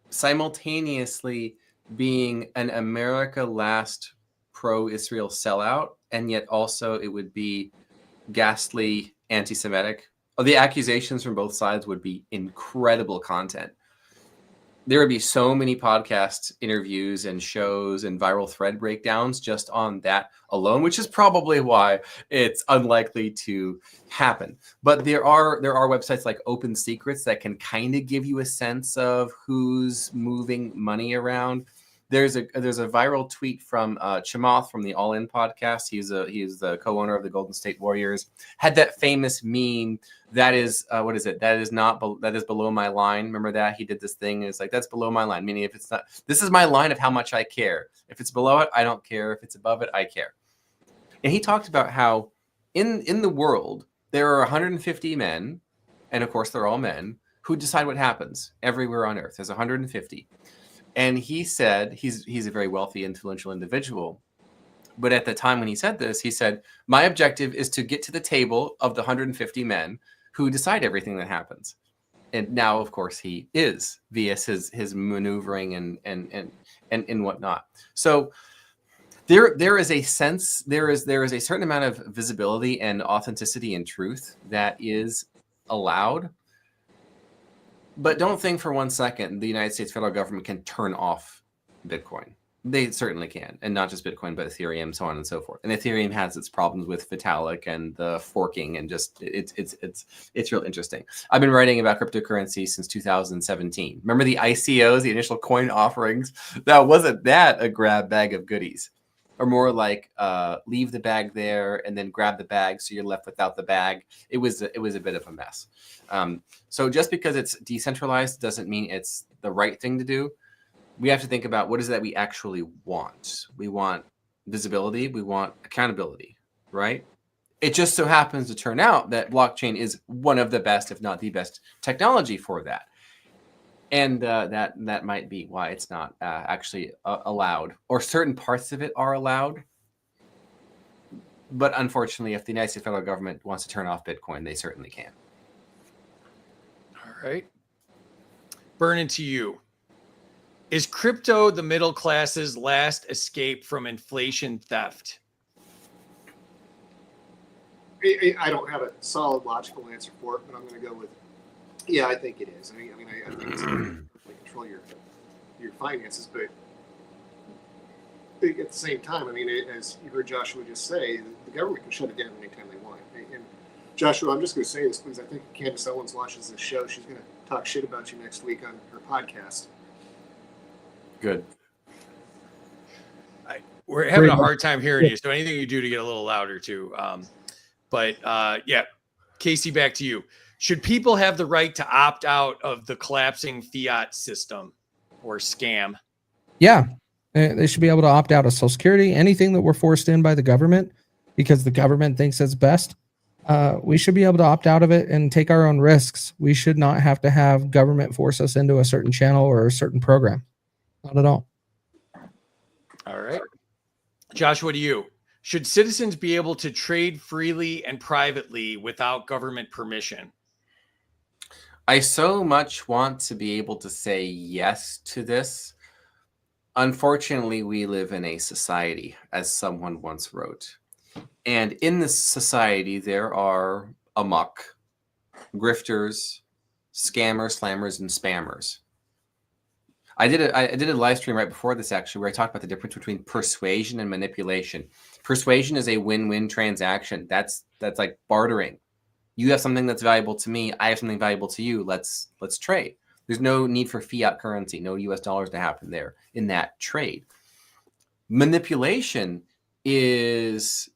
simultaneously being an America Last pro-Israel sellout, and yet also it would be ghastly anti-Semitic. The accusations from both sides would be incredible content. There would be so many podcast interviews and shows and viral thread breakdowns just on that alone, which is probably why it's unlikely to happen. But there are websites like Open Secrets that can kind of give you a sense of who's moving money around. There's a viral tweet from Chamath from the All In podcast. He's the co-owner of the Golden State Warriors. Had that famous meme that is what is it? That is below my line. Remember that? He did this thing. It's like, that's below my line. Meaning, if it's not, this is my line of how much I care. If it's below it, I don't care. If it's above it, I care. And he talked about how in the world there are 150 men, and of course they're all men, who decide what happens everywhere on Earth. There's 150. And he said he's a very wealthy, influential individual. But at the time when he said this, he said, my objective is to get to the table of the 150 men who decide everything that happens. And now, of course, he is via his maneuvering and whatnot. So there is a sense, there is a certain amount of visibility and authenticity and truth that is allowed. But don't think for 1 second the United States federal government can turn off Bitcoin. They certainly can, and not just Bitcoin, but Ethereum, so on and so forth. And Ethereum has its problems with Vitalik and the forking, and just it's real interesting. I've been writing about cryptocurrency since 2017. Remember the ICOs, the initial coin offerings? That wasn't that a grab bag of goodies, or more like leave the bag there and then grab the bag so you're left without the bag. It was a bit of a mess. So just because it's decentralized doesn't mean it's the right thing to do. We have to think about what is it that we actually want. We want visibility. We want accountability, right? It just so happens to turn out that blockchain is one of the best, if not the best, technology for that. And that might be why it's not actually allowed, or certain parts of it are allowed. But unfortunately, if the United States federal government wants to turn off Bitcoin, they certainly can. All right. Burnin, to you. Is crypto the middle class's last escape from inflation theft? I don't have a solid logical answer for it, but I'm going to go with, yeah, I think it is. I think it's going to control your finances, but at the same time, as you heard Joshua just say, the government can shut it down anytime they want. And Joshua, I'm just going to say this because I think Candace Owens watches this show. She's going to talk shit about you next week on her podcast. Good. We're having a hard time hearing you, so anything you do to get a little louder too. Yeah, Kaecey, back to you. Should people have the right to opt out of the collapsing fiat system or scam? Yeah, they should be able to opt out of Social Security, anything that we're forced in by the government because the government thinks it's best. We should be able to opt out of it and take our own risks. We should not have to have government force us into a certain channel or a certain program. Not at all. All right. Joshua, to you. Should citizens be able to trade freely and privately without government permission? I so much want to be able to say yes to this. Unfortunately, we live in a society, as someone once wrote. And in this society, there are amok, grifters, scammers, slammers, and spammers. I did a live stream right before this, actually, where I talked about the difference between persuasion and manipulation. Persuasion is a win-win transaction. That's like bartering. You have something that's valuable to me. I have something valuable to you. Let's trade. There's no need for fiat currency, no US dollars to happen there in that trade. Manipulation is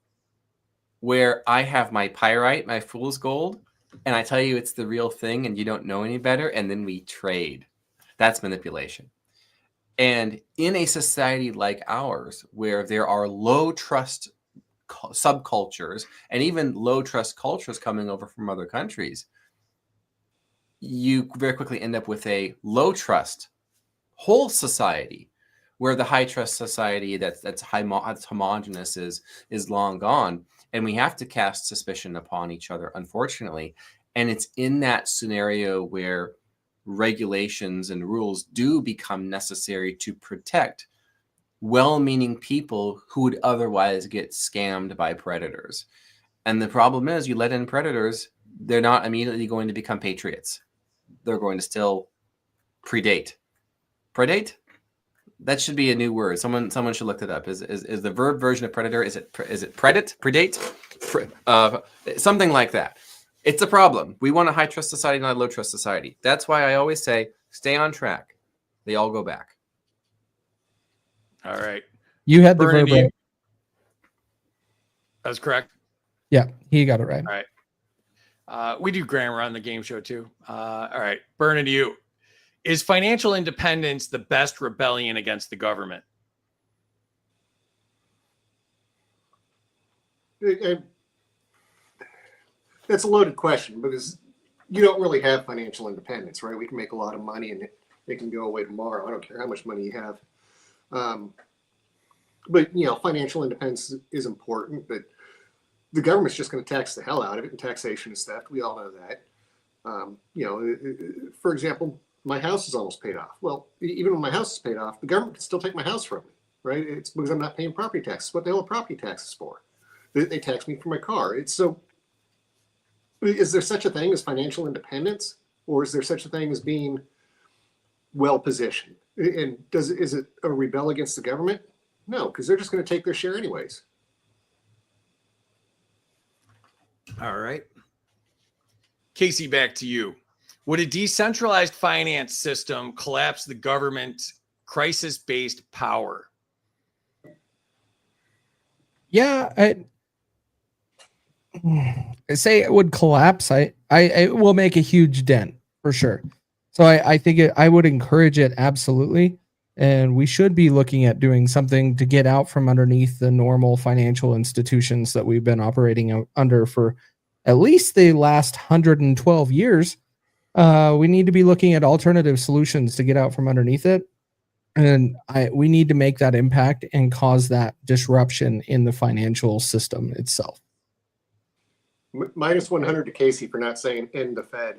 where I have my pyrite, my fool's gold, and I tell you it's the real thing and you don't know any better, and then we trade. That's manipulation. And in a society like ours, where there are low trust subcultures and even low trust cultures coming over from other countries, you very quickly end up with a low trust whole society, where the high trust society that's homogenous is long gone, and we have to cast suspicion upon each other, unfortunately. And it's in that scenario where regulations and rules do become necessary to protect well-meaning people who would otherwise get scammed by predators. And the problem is, you let in predators, they're not immediately going to become patriots. They're going to still predate. Predate? That should be a new word. Someone should look that up. Is the verb version of predator? Is it predate? Predate? Something like that. It's a problem. We want a high trust society, not a low trust society. That's why I always say, stay on track. They all go back. All right. You had the Burnin, verb right. That's correct. Yeah, he got it right. All right. We do grammar on the game show too. All right. Burnin, to you. Is financial independence the best rebellion against the government? That's a loaded question because you don't really have financial independence, right? We can make a lot of money and it can go away tomorrow. I don't care how much money you have. But, financial independence is important, but the government's just going to tax the hell out of it, and taxation is theft. We all know that. For example, my house is almost paid off. Well, even when my house is paid off, the government can still take my house from me, right? It's because I'm not paying property taxes. What the hell are property taxes for? They tax me for my car. Is there such a thing as financial independence, or is there such a thing as being well positioned? And is it a rebel against the government? No, because they're just going to take their share anyways. All right. Kaecey, back to you. Would a decentralized finance system collapse the government's crisis-based power? Yeah, I say it would collapse. It will make a huge dent for sure. So I think I would encourage it absolutely. And we should be looking at doing something to get out from underneath the normal financial institutions that we've been operating under for at least the last 112 years. We need to be looking at alternative solutions to get out from underneath it. And we need to make that impact and cause that disruption in the financial system itself. Minus 100 to Kaecey for not saying end the Fed.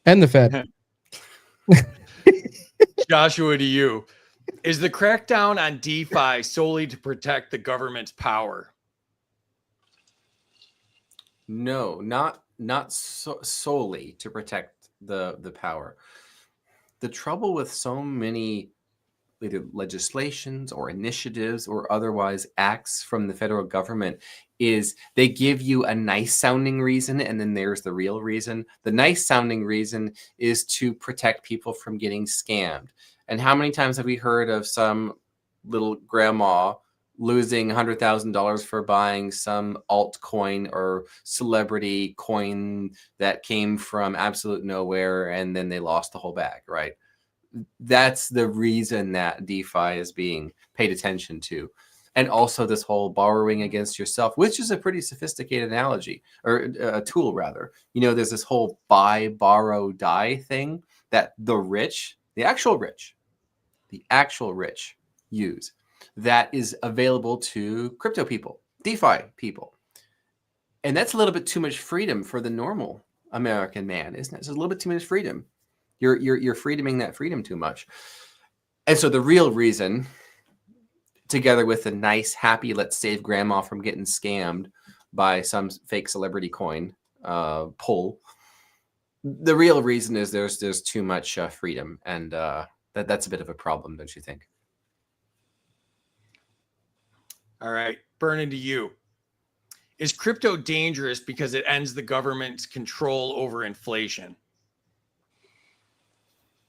And the Fed. Joshua, to you. Is the crackdown on DeFi solely to protect the government's power? No, not solely to protect the power. The trouble with so many either legislations or initiatives or otherwise acts from the federal government is they give you a nice sounding reason, and then there's the real reason. The nice sounding reason is to protect people from getting scammed. And how many times have we heard of some little grandma losing $100,000 for buying some altcoin or celebrity coin that came from absolute nowhere, and then they lost the whole bag, right? That's the reason that DeFi is being paid attention to. And also this whole borrowing against yourself, which is a pretty sophisticated analogy, or a tool rather. There's this whole buy, borrow, die thing that the rich, the actual rich use, that is available to crypto people, DeFi people. And that's a little bit too much freedom for the normal American man, isn't it? It's a little bit too much freedom. You're freedoming that freedom too much. And so the real reason, together with the nice, happy, let's save grandma from getting scammed by some fake celebrity coin pull, the real reason is there's too much freedom. And that's a bit of a problem, don't you think? All right, Burnin, to you. Is crypto dangerous because it ends the government's control over inflation?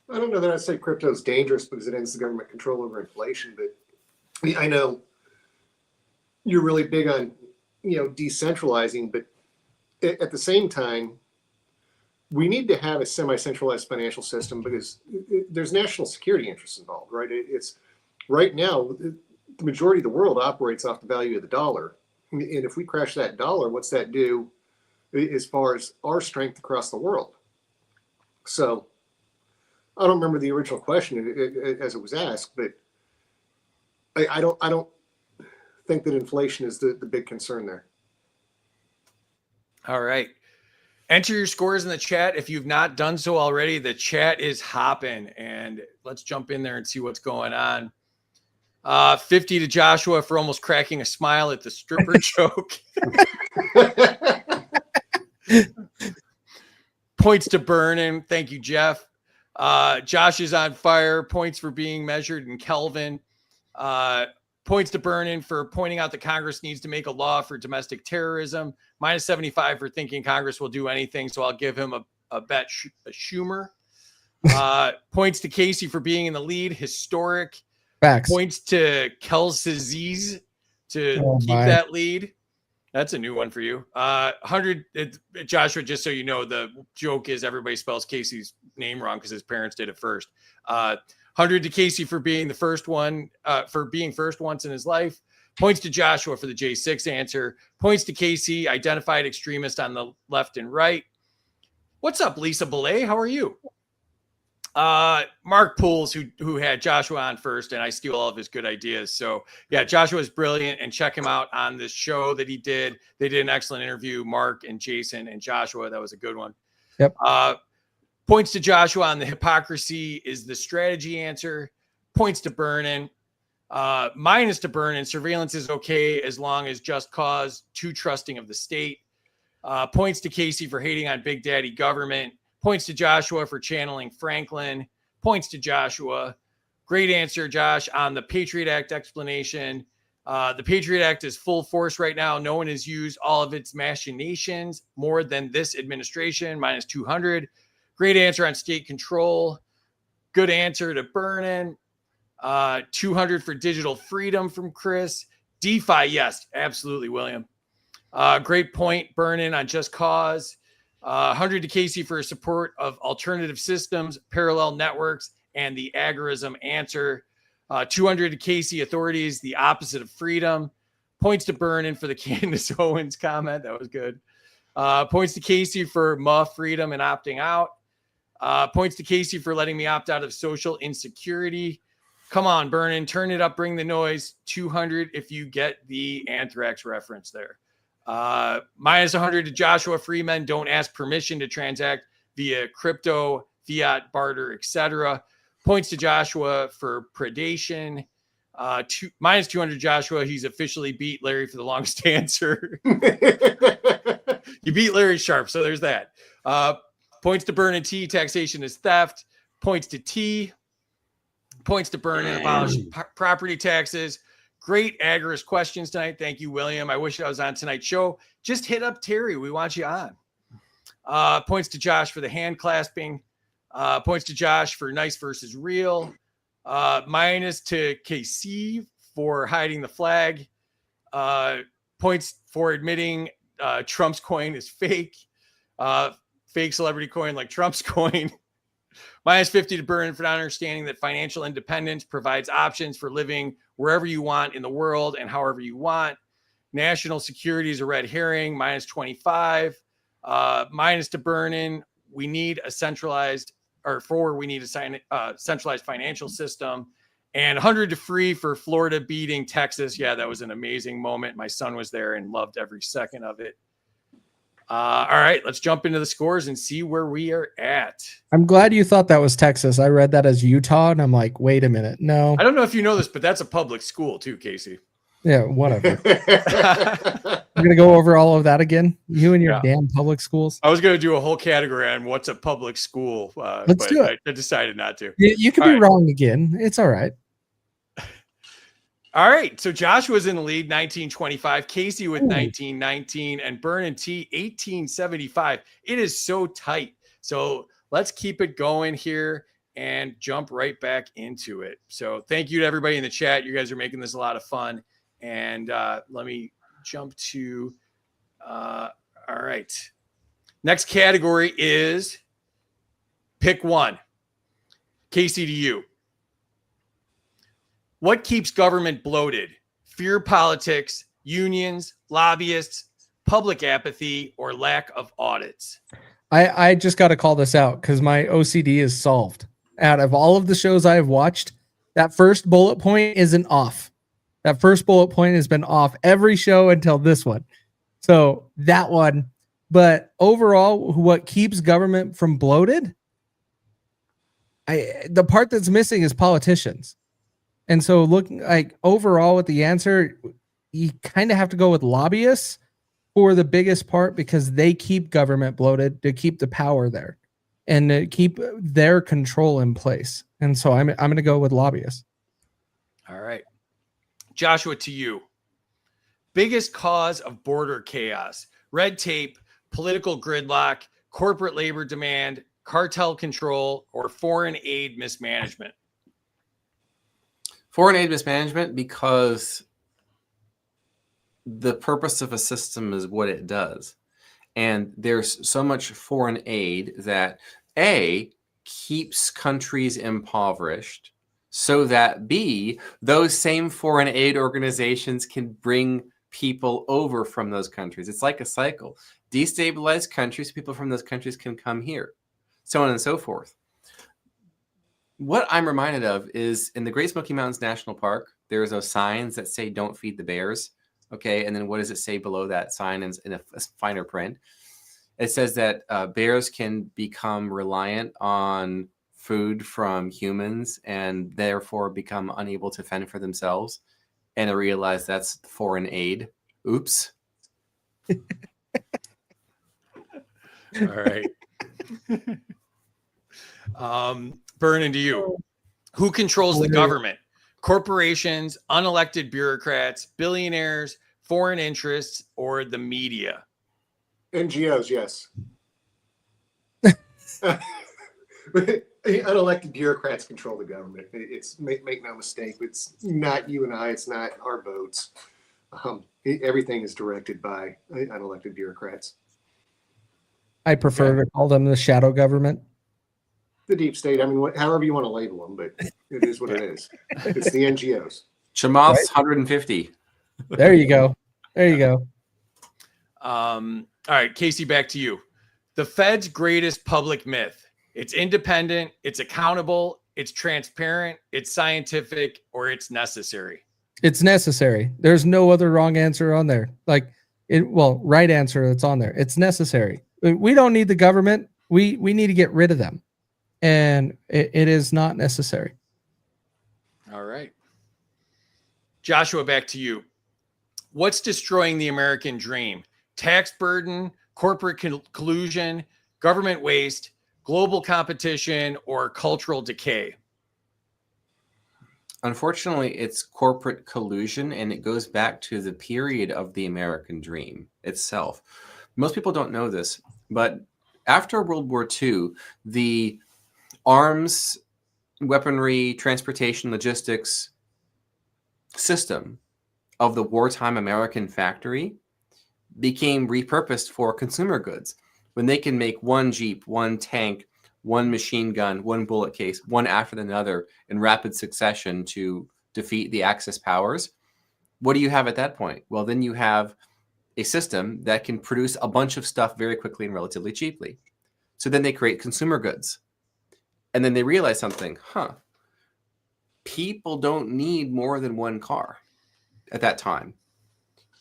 I don't know that I'd say crypto is dangerous because it ends the government control over inflation, but I know you're really big on, decentralizing, but at the same time, we need to have a semi-centralized financial system because there's national security interests involved, right? It's right now, the majority of the world operates off the value of the dollar. And if we crash that dollar, what's that do as far as our strength across the world? So I don't remember the original question as it was asked, but I don't think that inflation is the big concern there. All right. Enter your scores in the chat. If you've not done so already, the chat is hopping, and let's jump in there and see what's going on. 50 to Joshua for almost cracking a smile at the stripper joke. Points to Burnin. Thank you, Jeff. Josh is on fire. Points for being measured in Kelvin. Points to Burnin for pointing out that Congress needs to make a law for domestic terrorism. Minus 75 for thinking Congress will do anything. So I'll give him a bet, a Schumer. Points to Kaecey for being in the lead. Historic. Facts. Points to Kelsey to keep that lead. That's a new one for you. 100, Joshua, just so you know, the joke is everybody spells Casey's name wrong because his parents did it first. 100 to Kaecey for being the first one, for being first once in his life. Points to Joshua for the J6 answer. Points to Kaecey, identified extremist on the left and right. What's up, Lisa Belay? How are you? Mark Pools, who had Joshua on first, and I steal all of his good ideas. So yeah, Joshua is brilliant, and check him out on this show that he did. They did an excellent interview, Mark and Jason and Joshua. That was a good one. Yep. Points to Joshua on the hypocrisy is the strategy answer. Points to Burnin. Minus to Burnin. Surveillance is okay as long as just cause. Too trusting of the state. Points to Kaecey for hating on Big Daddy government. Points to Joshua for channeling Franklin. Points to Joshua. Great answer, Josh, on the Patriot Act explanation. The Patriot Act is full force right now. No one has used all of its machinations more than this administration, minus 200. Great answer on state control. Good answer to Burnin. 200 for digital freedom from Chris. DeFi, yes, absolutely, William. Great point, Burnin, on just cause. 100 to Kaecey for support of alternative systems, parallel networks, and the agorism answer. 200 to Kaecey, authorities, the opposite of freedom. Points to Burnin for the Candace Owens comment. That was good. Points to Kaecey for freedom and opting out. Points to Kaecey for letting me opt out of social insecurity. Come on, Burnin, turn it up, bring the noise. 200 if you get the anthrax reference there. Minus 100 to Joshua Freeman. Don't ask permission to transact via crypto, fiat, barter, etc. Points to Joshua for predation. Minus 200 Joshua. He's officially beat Larry for the longest answer. You beat Larry Sharp, so there's that. Points to Burnin T. Taxation is theft. Points to T. Points to Burnin. Abolish property taxes. Great agorist questions tonight. Thank you, William. I wish I was on tonight's show. Just hit up Terry. We want you on. Points to Josh for the hand clasping. Points to Josh for nice versus real. Minus to KC for hiding the flag. Points for admitting Trump's coin is fake. Fake celebrity coin like Trump's coin. Minus 50 to Burnin for not understanding that financial independence provides options for living wherever you want in the world and however you want. National security is a red herring. Minus 25. Minus to Burnin. We need a centralized financial system. And 100 to Free for Florida beating Texas. Yeah, that was an amazing moment. My son was there and loved every second of it. All right, let's jump into the scores and see where we are at. I'm glad you thought that was Texas. I read that as Utah, and I'm like, wait a minute. No. I don't know if you know this, but that's a public school too, Kaecey. Yeah, whatever. We're going to go over all of that again. You and your damn public schools. I was going to do a whole category on what's a public school, Let's do it. I decided not to. You could be wrong again. It's all right. All right, so Joshua's in the lead, 1925. Kaecey with 1919, and Burnin T, 1875. It is so tight. So let's keep it going here and jump right back into it. So thank you to everybody in the chat. You guys are making this a lot of fun. And let me jump to, all right. Next category is pick one. Kaecey, to you. What keeps government bloated? Fear politics, unions, lobbyists, public apathy, or lack of audits? I just got to call this out because my OCD is solved. Out of all of the shows I have watched, that first bullet point isn't off. That first bullet point has been off every show until this one. So that one. But overall, what keeps government from bloated? The part that's missing is politicians. And so looking like overall with the answer, you kind of have to go with lobbyists for the biggest part because they keep government bloated to keep the power there and to keep their control in place. And so I'm going to go with lobbyists. All right. Joshua, to you. Biggest cause of border chaos: red tape, political gridlock, corporate labor demand, cartel control, or foreign aid mismanagement? Foreign aid mismanagement, because the purpose of a system is what it does. And there's so much foreign aid that A, keeps countries impoverished so that B, those same foreign aid organizations can bring people over from those countries. It's like a cycle. Destabilized countries, people from those countries can come here, so on and so forth. What I'm reminded of is in the Great Smoky Mountains National Park, there's those signs that say don't feed the bears. Okay. And then what does it say below that sign in a finer print? It says that bears can become reliant on food from humans and therefore become unable to fend for themselves. And I realize that's foreign aid. Oops. All right. Burnin, to you. Who controls the government? Corporations, unelected bureaucrats, billionaires, foreign interests, or the media? NGOs, yes. Unelected bureaucrats control the government. It's make no mistake. It's not you and I. It's not our votes. Everything is directed by unelected bureaucrats. I prefer to call them the shadow government. The deep state. I mean, however you want to label them, but it is what it is. It's the NGOs. Chamath's 150. There you go. There you go. All right, Kaecey, back to you. The Fed's greatest public myth. It's independent, it's accountable, it's transparent, it's scientific, or it's necessary. It's necessary. There's no other wrong answer on there. Right answer that's on there. It's necessary. We don't need the government. We need to get rid of them. And it is not necessary. All right. Joshua, back to you. What's destroying the American dream? Tax burden, corporate collusion, government waste, global competition, or cultural decay? Unfortunately, it's corporate collusion, and it goes back to the period of the American dream itself. Most people don't know this, but after World War II, the arms, weaponry, transportation, logistics system of the wartime American factory became repurposed for consumer goods. When they can make one Jeep, one tank, one machine gun, one bullet case, one after another in rapid succession to defeat the Axis powers, what do you have at that point? Well, then you have a system that can produce a bunch of stuff very quickly and relatively cheaply. So then they create consumer goods. And then they realize something, people don't need more than one car at that time.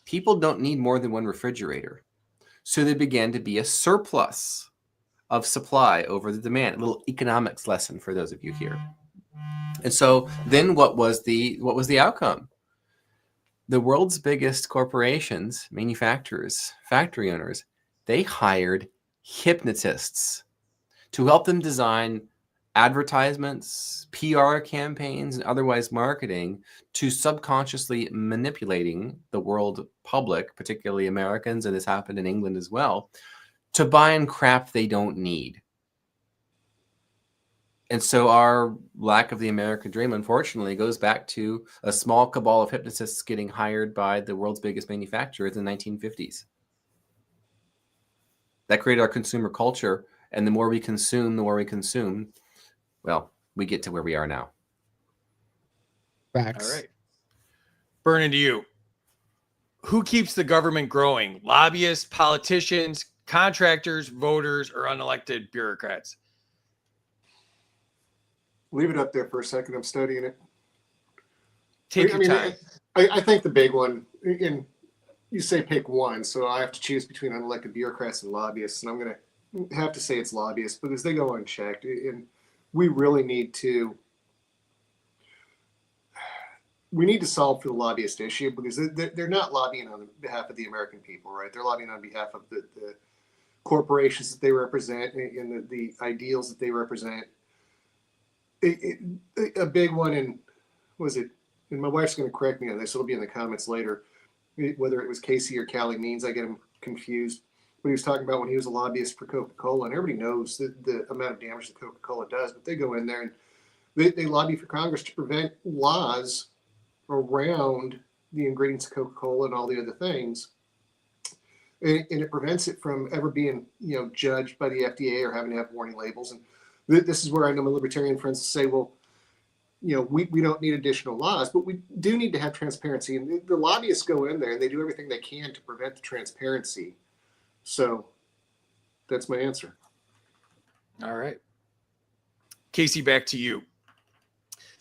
People don't need more than one refrigerator. So there began to be a surplus of supply over the demand. A little economics lesson for those of you here. And so then what was the outcome? The world's biggest corporations, manufacturers, factory owners, they hired hypnotists to help them design advertisements, PR campaigns, and otherwise marketing to subconsciously manipulating the world public, particularly Americans, and this happened in England as well, to buying crap they don't need. And so our lack of the American dream, unfortunately, goes back to a small cabal of hypnotists getting hired by the world's biggest manufacturers in the 1950s. That created our consumer culture, and the more we consume, well, we get to where we are now. Facts. All right. Burnin, to you. Who keeps the government growing? Lobbyists, politicians, contractors, voters, or unelected bureaucrats? Leave it up there for a second. I'm studying it. Take your time. I think the big one, and you say pick one, so I have to choose between unelected bureaucrats and lobbyists, and I'm going to have to say it's lobbyists because they go unchecked. And we really need to solve for the lobbyist issue because they're not lobbying on behalf of the American people, right? They're lobbying on behalf of the corporations that they represent and the ideals that they represent. A big one, and my wife's going to correct me on this, it'll be in the comments later, whether it was Kaecey or Callie Means, I get him confused. But he was talking about when he was a lobbyist for Coca-Cola, and everybody knows the amount of damage that Coca-Cola does, but they go in there and they lobby for Congress to prevent laws around the ingredients of Coca-Cola and all the other things. And it prevents it from ever being, judged by the FDA or having to have warning labels. And this is where I know my libertarian friends say, well, we don't need additional laws, but we do need to have transparency. And the lobbyists go in there and they do everything they can to prevent the transparency. So that's my answer. All right. Kaecey, back to you.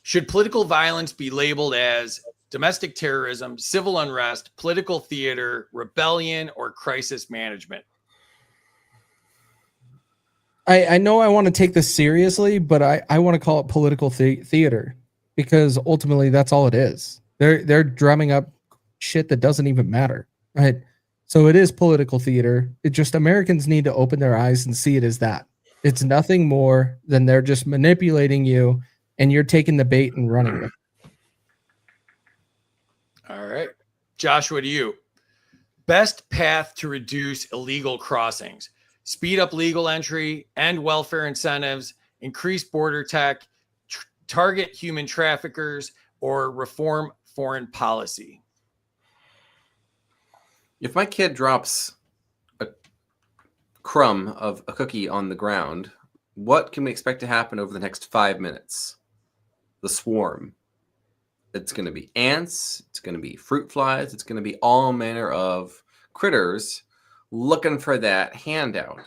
Should political violence be labeled as domestic terrorism, civil unrest, political theater, rebellion, or crisis management? I know I want to take this seriously, but I want to call it political theater, because ultimately that's all it is. They're drumming up shit that doesn't even matter, right? So it is political theater. It just, Americans need to open their eyes and see it as that. It's nothing more than they're just manipulating you, and you're taking the bait and running with it. All right. Joshua, to you. Best path to reduce illegal crossings: speed up legal entry, end welfare incentives, increase border tech, target human traffickers, or reform foreign policy? If my kid drops a crumb of a cookie on the ground, what can we expect to happen over the next 5 minutes? The swarm. It's going to be ants. It's going to be fruit flies. It's going to be all manner of critters looking for that handout.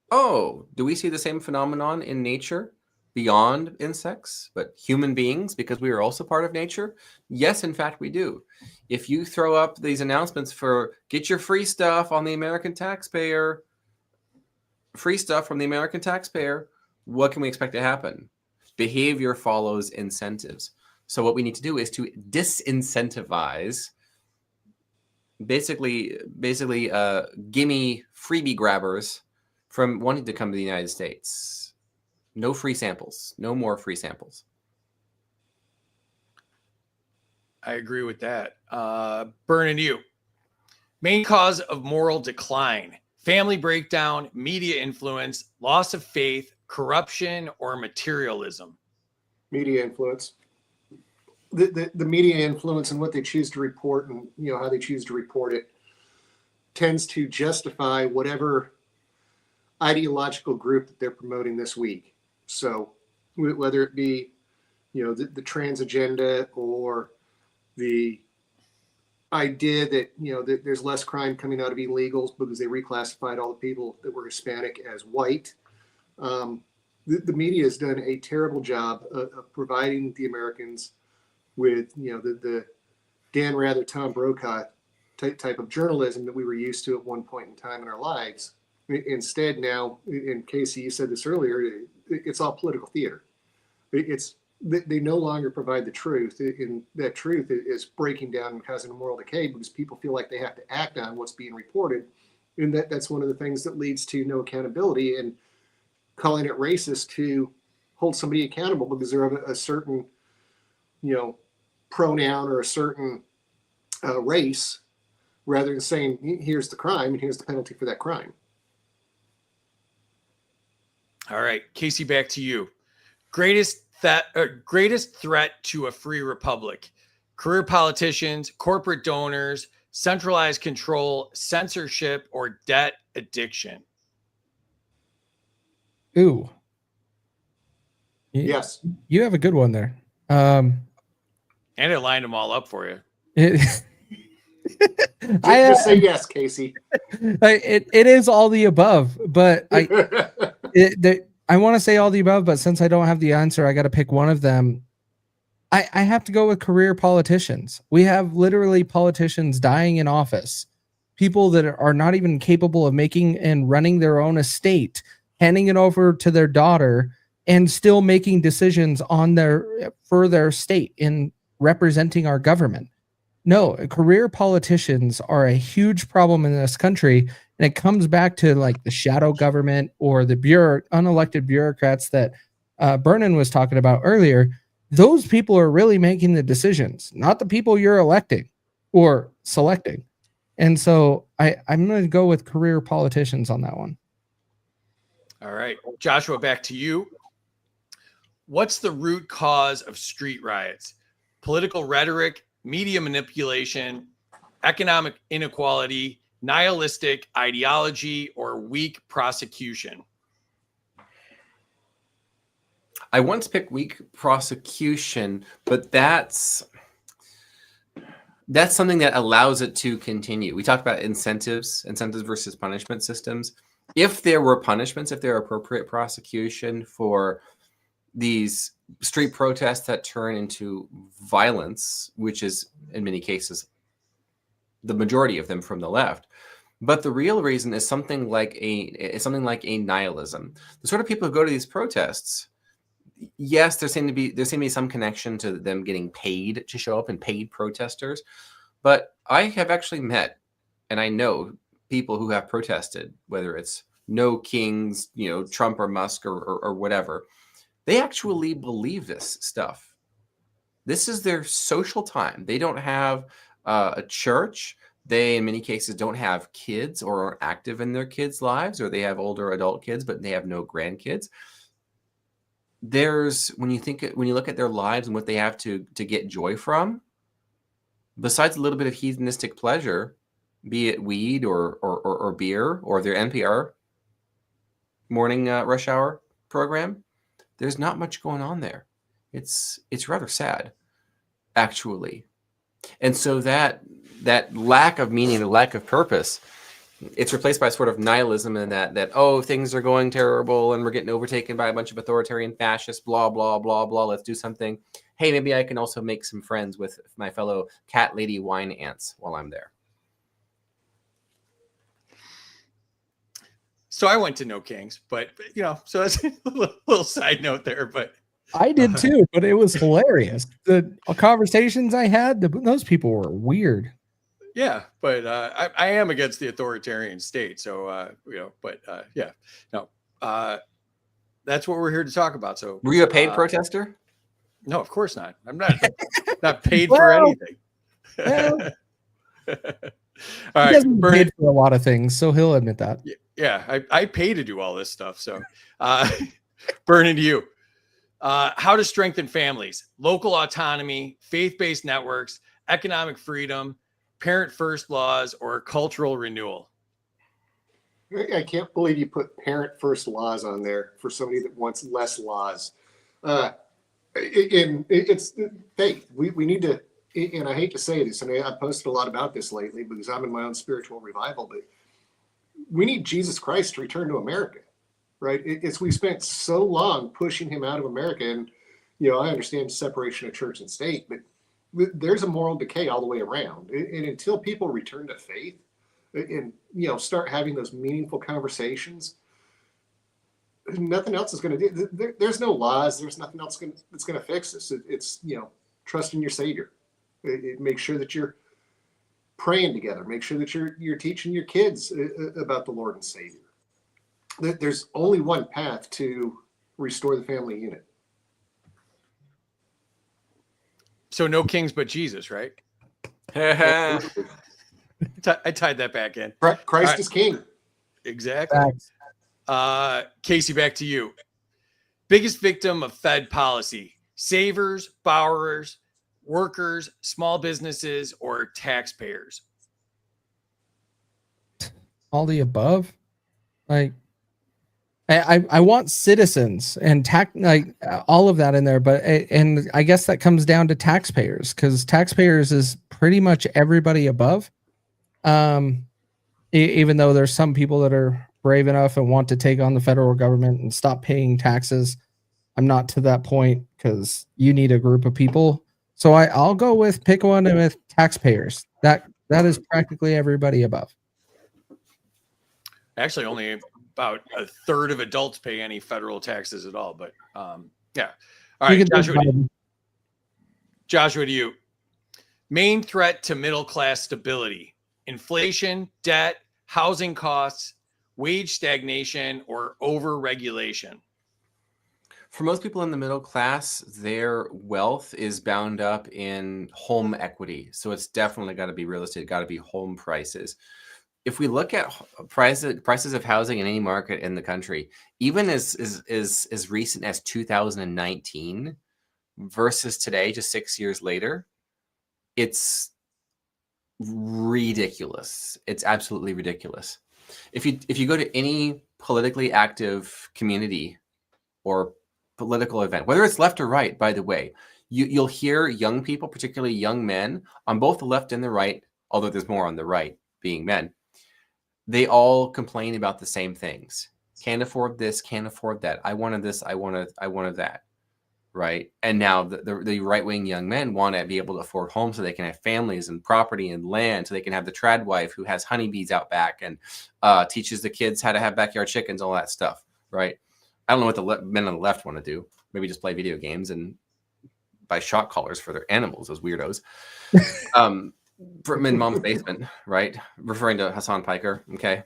Oh, do we see the same phenomenon in nature beyond insects, but human beings, because we are also part of nature? Yes, in fact, we do. If you throw up these announcements for get your free stuff on the American taxpayer, free stuff from the American taxpayer, what can we expect to happen? Behavior follows incentives. So what we need to do is to disincentivize, basically gimme freebie grabbers from wanting to come to the United States. No free samples. No more free samples. I agree with that. Burnin, you. Main cause of moral decline: family breakdown, media influence, loss of faith, corruption, or materialism? Media influence. The media influence and what they choose to report, and how they choose to report it, tends to justify whatever ideological group that they're promoting this week. So whether it be the trans agenda, or the idea that that there's less crime coming out of illegals because they reclassified all the people that were Hispanic as white. The media has done a terrible job of providing the Americans with the Dan Rather, Tom Brokaw type of journalism that we were used to at one point in time in our lives. Instead, now, and Kaecey, you said this earlier, it's all political theater. They no longer provide the truth, and that truth is breaking down and causing a moral decay because people feel like they have to act on what's being reported, and that's one of the things that leads to no accountability, and calling it racist to hold somebody accountable because they're of a certain pronoun or a certain race, rather than saying here's the crime and here's the penalty for that crime. All right, Kaecey, back to you. Greatest threat to a free republic: career politicians, corporate donors, centralized control, censorship, or debt addiction? Ooh. Yes. You have a good one there. And it lined them all up for you. Just say yes, Kaecey. It is all the above, but I want to say all the above, but since I don't have the answer, I got to pick one of them. I have to go with career politicians. We have literally politicians dying in office, people that are not even capable of making and running their own estate, handing it over to their daughter, and still making decisions for their state in representing our government. No, career politicians are a huge problem in this country, and it comes back to like the shadow government or the unelected bureaucrats that Burnin was talking about earlier. Those people are really making the decisions, not the people you're electing or selecting. And so I'm going to go with career politicians on that one. All right, Joshua, back to you. What's the root cause of street riots? Political rhetoric, media manipulation, economic inequality, nihilistic ideology, or weak prosecution? I once picked weak prosecution, but that's something that allows it to continue. We talked about incentives versus punishment systems. If there were punishments, if there were appropriate prosecution for these street protests that turn into violence, which is in many cases the majority of them from the left, But the real reason is something like a nihilism. The sort of people who go to these protests, yes, there seem to be some connection to them getting paid to show up and paid protesters. But I have actually met, and I know people who have protested, whether it's No Kings, Trump or Musk or whatever. They actually believe this stuff. This is their social time. They don't have a church. They, in many cases, don't have kids or are active in their kids' lives, or they have older adult kids, but they have no grandkids. When you look at their lives and what they have to get joy from, besides a little bit of hedonistic pleasure, be it weed or beer or their NPR morning rush hour program, there's not much going on there. It's rather sad, actually. And so that lack of meaning, the lack of purpose, it's replaced by sort of nihilism and that oh, things are going terrible and we're getting overtaken by a bunch of authoritarian fascists, blah, blah, blah, blah. Let's do something. Hey, maybe I can also make some friends with my fellow cat lady wine ants while I'm there. So I went to No Kings, but so that's a little side note there. But I did too, but it was hilarious. The conversations I had, those people were weird. yeah, but I am against the authoritarian state. So yeah, no, that's what we're here to talk about. So were you a paid protester? No, of course not. I'm not paid for anything. Well, all he right, doesn't Burnin, bid for a lot of things, so he'll admit that. yeah, I pay to do all this stuff. So, Burnin, to you. How to strengthen families, local autonomy, faith-based networks, economic freedom, parent-first laws, or cultural renewal. I can't believe you put parent-first laws on there for somebody that wants less laws. It's faith. We need to, and I hate to say this, and I've posted a lot about this lately because I'm in my own spiritual revival, but we need Jesus Christ to return to America. Right. We spent so long pushing him out of America. And, I understand separation of church and state, but there's a moral decay all the way around. And until people return to faith and, start having those meaningful conversations, nothing else is going to do. There's no laws. There's nothing else that's going to fix this. It's trust in your Savior. Make sure that you're praying together. Make sure that you're teaching your kids about the Lord and Savior. There's only one path to restore the family unit. So no kings but Jesus, right? Yeah. I tied that back in. Christ is king. Exactly. Facts. Kaecey, back to you. Biggest victim of Fed policy: savers, borrowers, workers, small businesses, or taxpayers? All the above. Like, I want citizens and all of that in there, but and I guess that comes down to taxpayers, because taxpayers is pretty much everybody above. Even though there's some people that are brave enough and want to take on the federal government and stop paying taxes, I'm not to that point because you need a group of people. So I'll go with pick one with taxpayers. That is practically everybody above. Actually, only about a third of adults pay any federal taxes at all. But yeah. All right, Joshua, to you. Main threat to middle class stability: inflation, debt, housing costs, wage stagnation, or over-regulation? For most people in the middle class, their wealth is bound up in home equity. So it's definitely got to be real estate, got to be home prices. If we look at prices of housing in any market in the country, even as recent as 2019 versus today, just 6 years later, it's ridiculous. It's absolutely ridiculous. If you go to any politically active community or political event, whether it's left or right, by the way, you'll hear young people, particularly young men on both the left and the right, although there's more on the right being men, they all complain about the same things. Can't afford this, can't afford that. I wanted this, I wanted that. right? And now the right-wing young men want to be able to afford homes so they can have families and property and land, so they can have the trad wife who has honeybees out back and teaches the kids how to have backyard chickens, all that stuff, right? I don't know what the men on the left want to do. Maybe just play video games and buy shock collars for their animals, those weirdos. From in mom's basement, right? Referring to Hassan Piker, okay?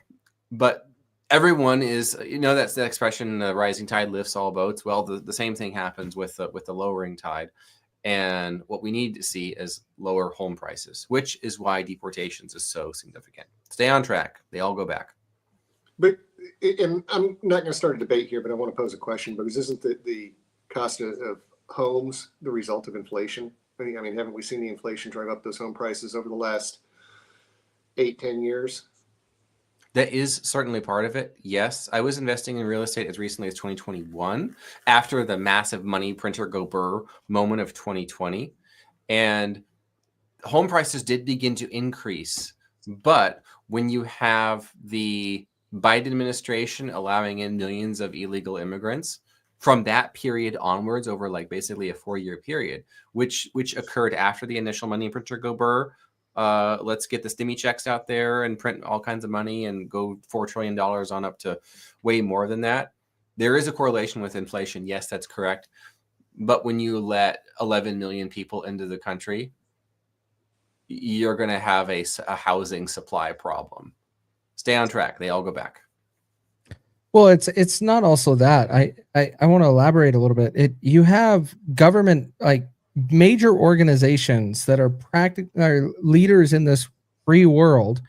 But everyone is, that's the expression, the rising tide lifts all boats. Well, the same thing happens with the lowering tide. And what we need to see is lower home prices, which is why deportations is so significant. Stay on track. They all go back. But, and I'm not going to start a debate here, but I want to pose a question, because isn't the cost of homes the result of inflation? I mean, haven't we seen the inflation drive up those home prices over the last 8-10 years? That is certainly part of it. Yes, I was investing in real estate as recently as 2021, after the massive money printer go burr moment of 2020. And home prices did begin to increase. But when you have the Biden administration allowing in millions of illegal immigrants from that period onwards, over like basically a 4-year period, which occurred after the initial money printer go burr, let's get the stimmy checks out there and print all kinds of money and go $4 trillion on up to way more than that. There is a correlation with inflation. Yes, that's correct. But when you let 11 million people into the country, you're going to have a housing supply problem. Stay on track. They all go back. Well, it's not also that. I want to elaborate a little bit. You have government, like major organizations that are leaders in this free world,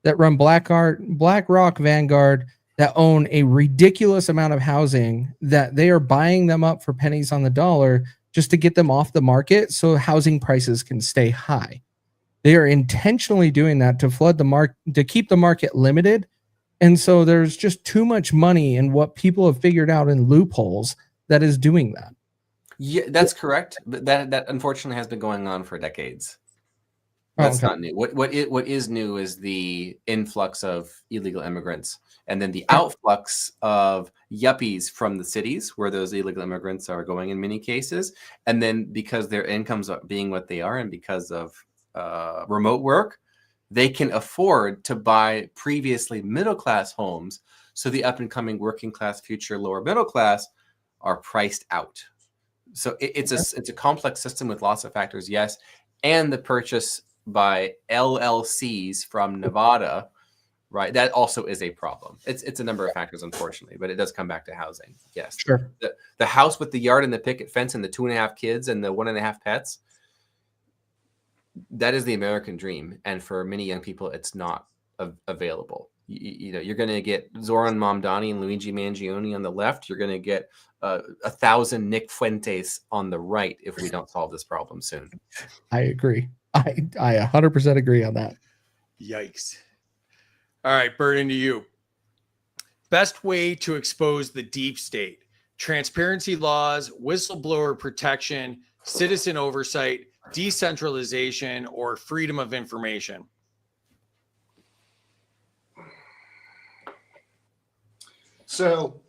that run BlackRock, Vanguard, that own a ridiculous amount of housing, that they are buying them up for pennies on the dollar just to get them off the market so housing prices can stay high. They are intentionally doing that to flood the market, to keep the market limited. And so there's just too much money in what people have figured out in loopholes that is doing that. Yeah, that's correct. But that unfortunately has been going on for decades. That's not new. What is new is the influx of illegal immigrants, and then the outflux of yuppies from the cities where those illegal immigrants are going in many cases. And then because their incomes are being what they are, and because of remote work, they can afford to buy previously middle-class homes. So the up-and-coming working class, future lower middle class are priced out. So it's a complex system with lots of factors, yes. And the purchase by LLCs from Nevada, right? That also is a problem. It's a number of factors, unfortunately, but it does come back to housing. Yes. Sure. The house with the yard and the picket fence and the 2.5 kids and the 1.5 pets, that is the American dream. And for many young people, it's not available. You're going to get Zoran Mamdani and Luigi Mangione on the left. You're going to get 1,000 Nick Fuentes on the right if we don't solve this problem soon. I agree. I 100% agree on that. Yikes. All right, Burnin, to you. Best way to expose the deep state: transparency laws, whistleblower protection, citizen oversight, decentralization, or freedom of information? So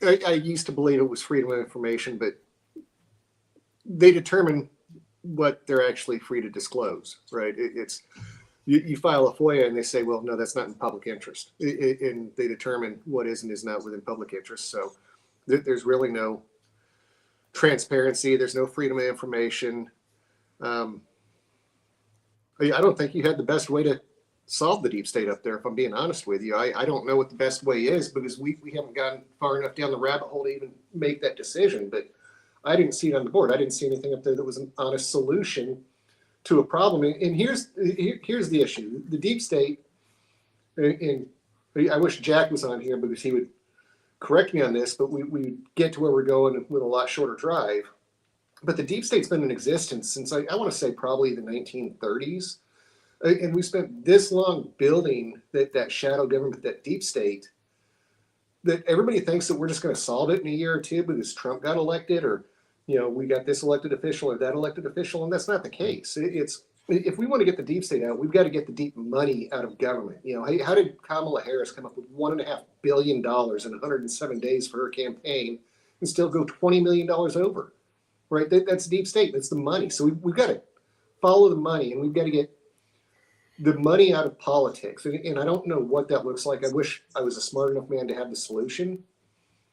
I used to believe it was freedom of information, but they determine what they're actually free to disclose, right? It's you file a FOIA and they say, well, no, that's not in public interest. And they determine what is and is not within public interest. So there's really no transparency. There's no freedom of information. I don't think you had the best way to solve the deep state up there, if I'm being honest with you. I don't know what the best way is, because we haven't gotten far enough down the rabbit hole to even make that decision. But I didn't see it on the board. I didn't see anything up there that was an honest solution to a problem. And here's the issue. The deep state, and I wish Jack was on here because he would correct me on this, but we get to where we're going with a lot shorter drive. But the deep state's been in existence since I want to say probably the 1930s. And we spent this long building that shadow government, that deep state, that everybody thinks that we're just going to solve it in a year or two because Trump got elected, or we got this elected official or that elected official, and that's not the case. It's if we want to get the deep state out, we've got to get the deep money out of government. How did Kamala Harris come up with $1.5 billion in 107 days for her campaign and still go $20 million over? right? That's deep state. That's the money. So we've got to follow the money, and we've got to get the money out of politics. And I don't know what that looks like. I wish I was a smart enough man to have the solution,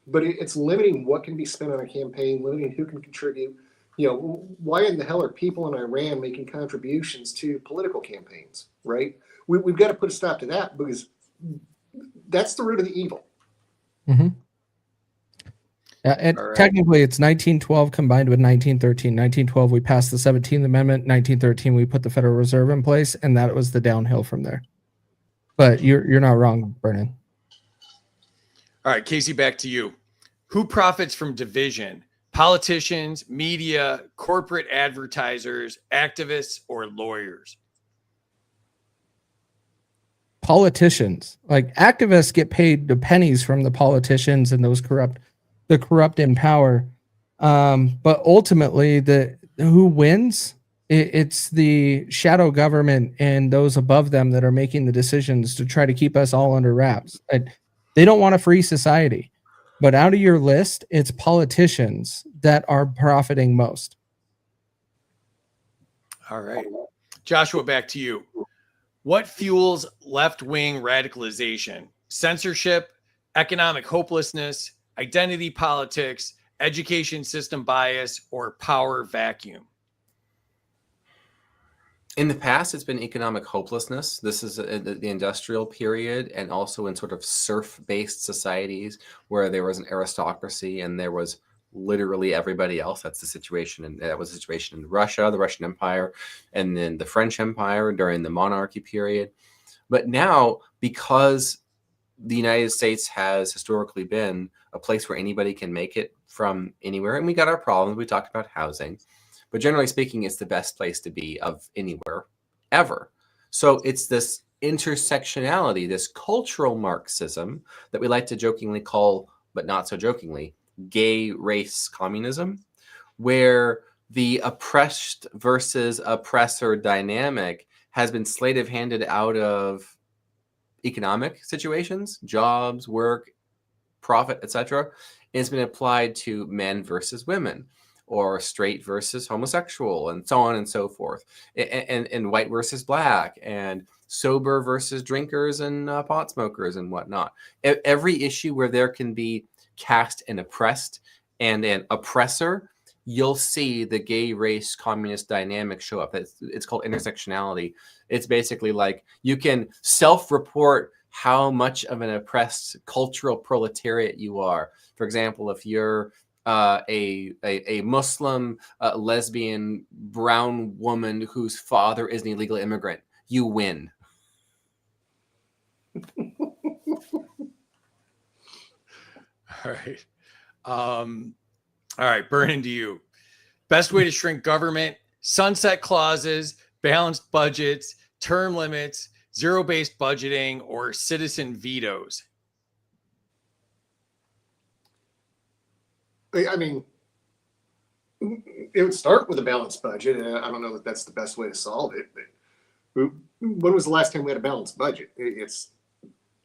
but it's limiting what can be spent on a campaign, limiting who can contribute. You know, why in the hell are people in Iran making contributions to political campaigns, right? We've got to put a stop to that, because that's the root of the evil. Mm-hmm. And All right. technically, it's 1912 combined with 1913. 1912, we passed the 17th Amendment. 1913, we put the Federal Reserve in place, and that was the downhill from there. But you're not wrong, Burnin. All right, Kaecey, back to you. Who profits from division? Politicians, media, corporate advertisers, activists, or lawyers? Politicians. Like, activists get paid the pennies from the politicians and those the corrupt in power. But ultimately, who wins? It's the shadow government and those above them that are making the decisions to try to keep us all under wraps. They don't want a free society. But out of your list, it's politicians that are profiting most. All right. Joshua, back to you. What fuels left-wing radicalization? Censorship, economic hopelessness, identity politics, education system bias, or power vacuum? In the past, it's been economic hopelessness. This is the industrial period, and also in sort of serf-based societies where there was an aristocracy and there was literally everybody else. That's the situation, and that was the situation in Russia, the Russian Empire, and then the French Empire during the monarchy period. But now, because the United States has historically been a place where anybody can make it from anywhere, and we got our problems. We talked about housing. But generally speaking, it's the best place to be of anywhere ever. So it's this intersectionality, this cultural Marxism that we like to jokingly call, but not so jokingly, gay race communism, where the oppressed versus oppressor dynamic has been sleight-of-handed out of economic situations, jobs, work, profit, etc. It's been applied to men versus women, or straight versus homosexual, and so on and so forth, and white versus black, and sober versus drinkers and pot smokers and whatnot. Every issue where there can be caste and oppressed and an oppressor, you'll see the gay race communist dynamic show up. It's called intersectionality. It's basically like you can self-report how much of an oppressed cultural proletariat you are. For example, if you're a Muslim, lesbian, brown woman whose father is an illegal immigrant, you win. All right. All right, Burnin, to you. Best way to shrink government: sunset clauses, balanced budgets, term limits, zero-based budgeting, or citizen vetoes? I mean, it would start with a balanced budget. And I don't know that that's the best way to solve it. But when was the last time we had a balanced budget?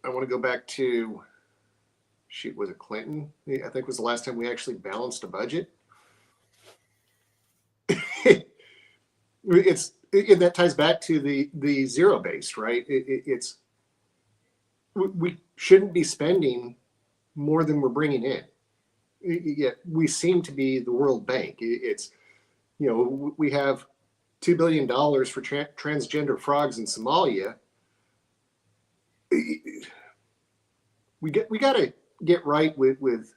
I want to go back to, was it Clinton? I think was the last time we actually balanced a budget. That ties back to the zero based, right? We shouldn't be spending more than we're bringing in. Yet we seem to be the World Bank. We have $2 billion for transgender frogs in Somalia. We got to get right with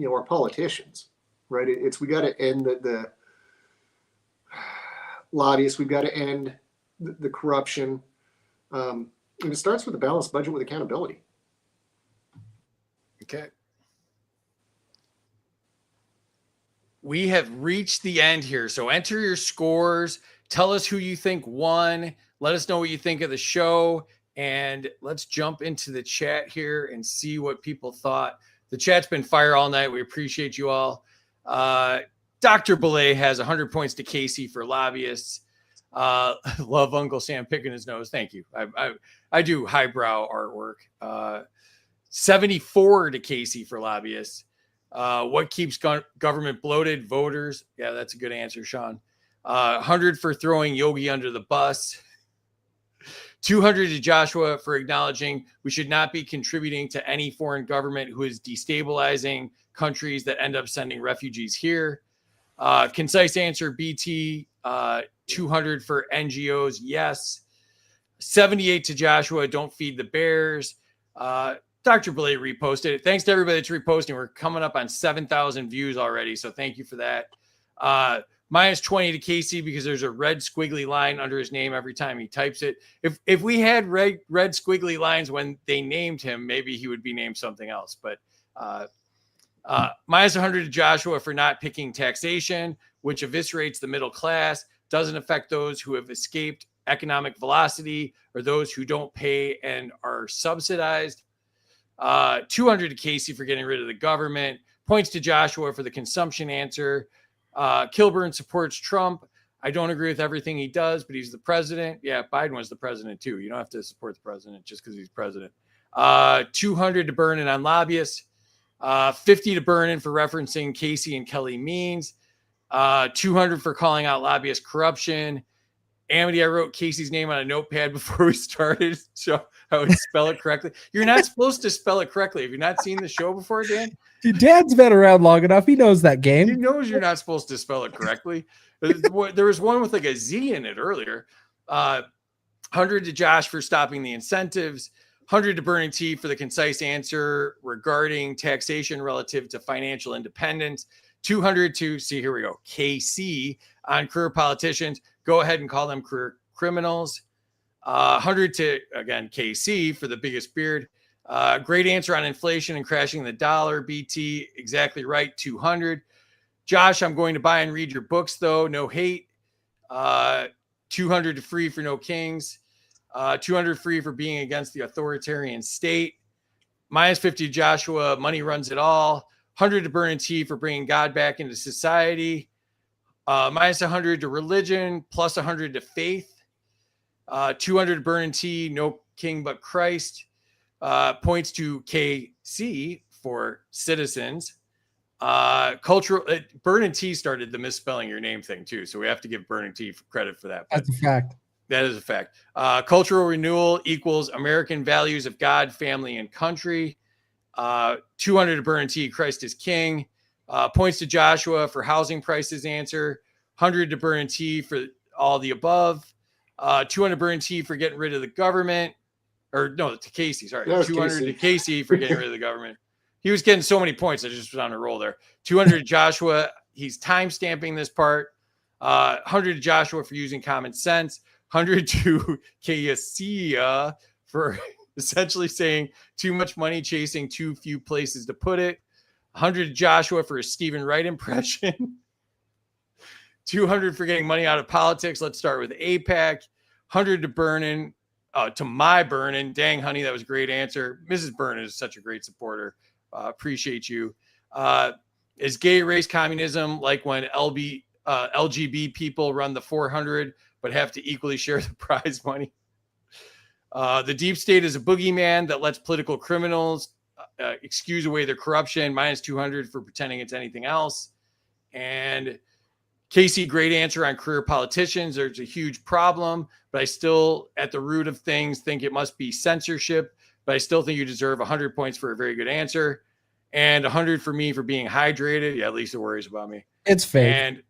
our politicians, right? We got to end the lobbyists. We've got to end the corruption, and it starts with a balanced budget with accountability. Okay. We have reached the end here. So enter your scores. Tell us who you think won. Let us know what you think of the show. And let's jump into the chat here and see what people thought. The chat's been fire all night. We appreciate you all. Dr. Belay has 100 points to Kaecey for lobbyists. Love Uncle Sam picking his nose. Thank you. I do highbrow artwork. 74 to Kaecey for lobbyists. What keeps government bloated? Voters. Yeah, that's a good answer, Sean. 100 for throwing Yogi under the bus. 200 to Joshua for acknowledging we should not be contributing to any foreign government who is destabilizing countries that end up sending refugees here. Concise answer, BT. 200 for NGOs. Yes. 78 to Joshua. Don't feed the bears. Dr. Blay reposted it. Thanks to everybody that's reposting. We're coming up on 7,000 views already. So thank you for that. Minus 20 to Kaecey because there's a red squiggly line under his name every time he types it. If we had red squiggly lines when they named him, maybe he would be named something else. But minus 100 to Joshua for not picking taxation, which eviscerates the middle class, doesn't affect those who have escaped economic velocity or those who don't pay and are subsidized. 200 to Kaecey for getting rid of the government. Points to Joshua for the consumption answer. Kilburn supports Trump. I don't agree with everything he does, but he's the president. Yeah, Biden was the president too. You don't have to support the president just because he's president. 200 to Burnin on lobbyists. 50 to Burnin for referencing Kaecey and Kelly Means. 200 for calling out lobbyist corruption. Amity, I wrote Kaecey's name on a notepad before we started, so I would spell it correctly. You're not supposed to spell it correctly. Have you not seen the show before, Dan? Dad's been around long enough. He knows that game. He knows you're not supposed to spell it correctly. There was one with like a Z in it earlier. 100 to Josh for stopping the incentives. 100 to Burnin T for the concise answer regarding taxation relative to financial independence. 200 to, see, here we go, KC on career politicians. Go ahead and call them career criminals. 100 to, again, KC for the biggest beard. Great answer on inflation and crashing the dollar. BT, exactly right, 200. Josh, I'm going to buy and read your books, though. No hate. 200 to Free for no kings. 200 Free for being against the authoritarian state. Minus 50 to Joshua, money runs it all. 100 to Burnin T for bringing God back into society. Minus 100 to religion, plus 100 to faith. 200 to Burnin T, no king but Christ. Points to KC for citizens. Cultural, Burnin T started the misspelling your name thing too, so we have to give Burnin T credit for that. That's a fact. That is a fact. Cultural renewal equals American values of God, family, and country. 200 to Burnin T, Christ is king. Points to Joshua for housing prices answer. 100 to Burnin T for all the above. 200 Burnin T for getting rid of the government. Or no, to Kaecey, sorry. 200 to Kaecey for getting rid of the government. He was getting so many points. I just was on a roll there. 200 to Joshua. He's time stamping this part. 100 to Joshua for using common sense. 100 to Kaecey for essentially saying too much money chasing too few places to put it. 100 to Joshua for a Stephen Wright impression. 200 for getting money out of politics. Let's start with APAC. 100 to Burnin, to my Burnin. Dang, honey, that was a great answer. Mrs. Burnin is such a great supporter. Appreciate you. Is gay race communism like when LGB people run the 400 but have to equally share the prize money? The deep state is a boogeyman that lets political criminals excuse away their corruption. Minus 200 for pretending it's anything else. And Kaecey, great answer on career politicians. There's a huge problem, but I still, at the root of things, think it must be censorship. But I still think you deserve 100 points for a very good answer. And 100 for me for being hydrated. Yeah, Lisa worries about me. It's fake. And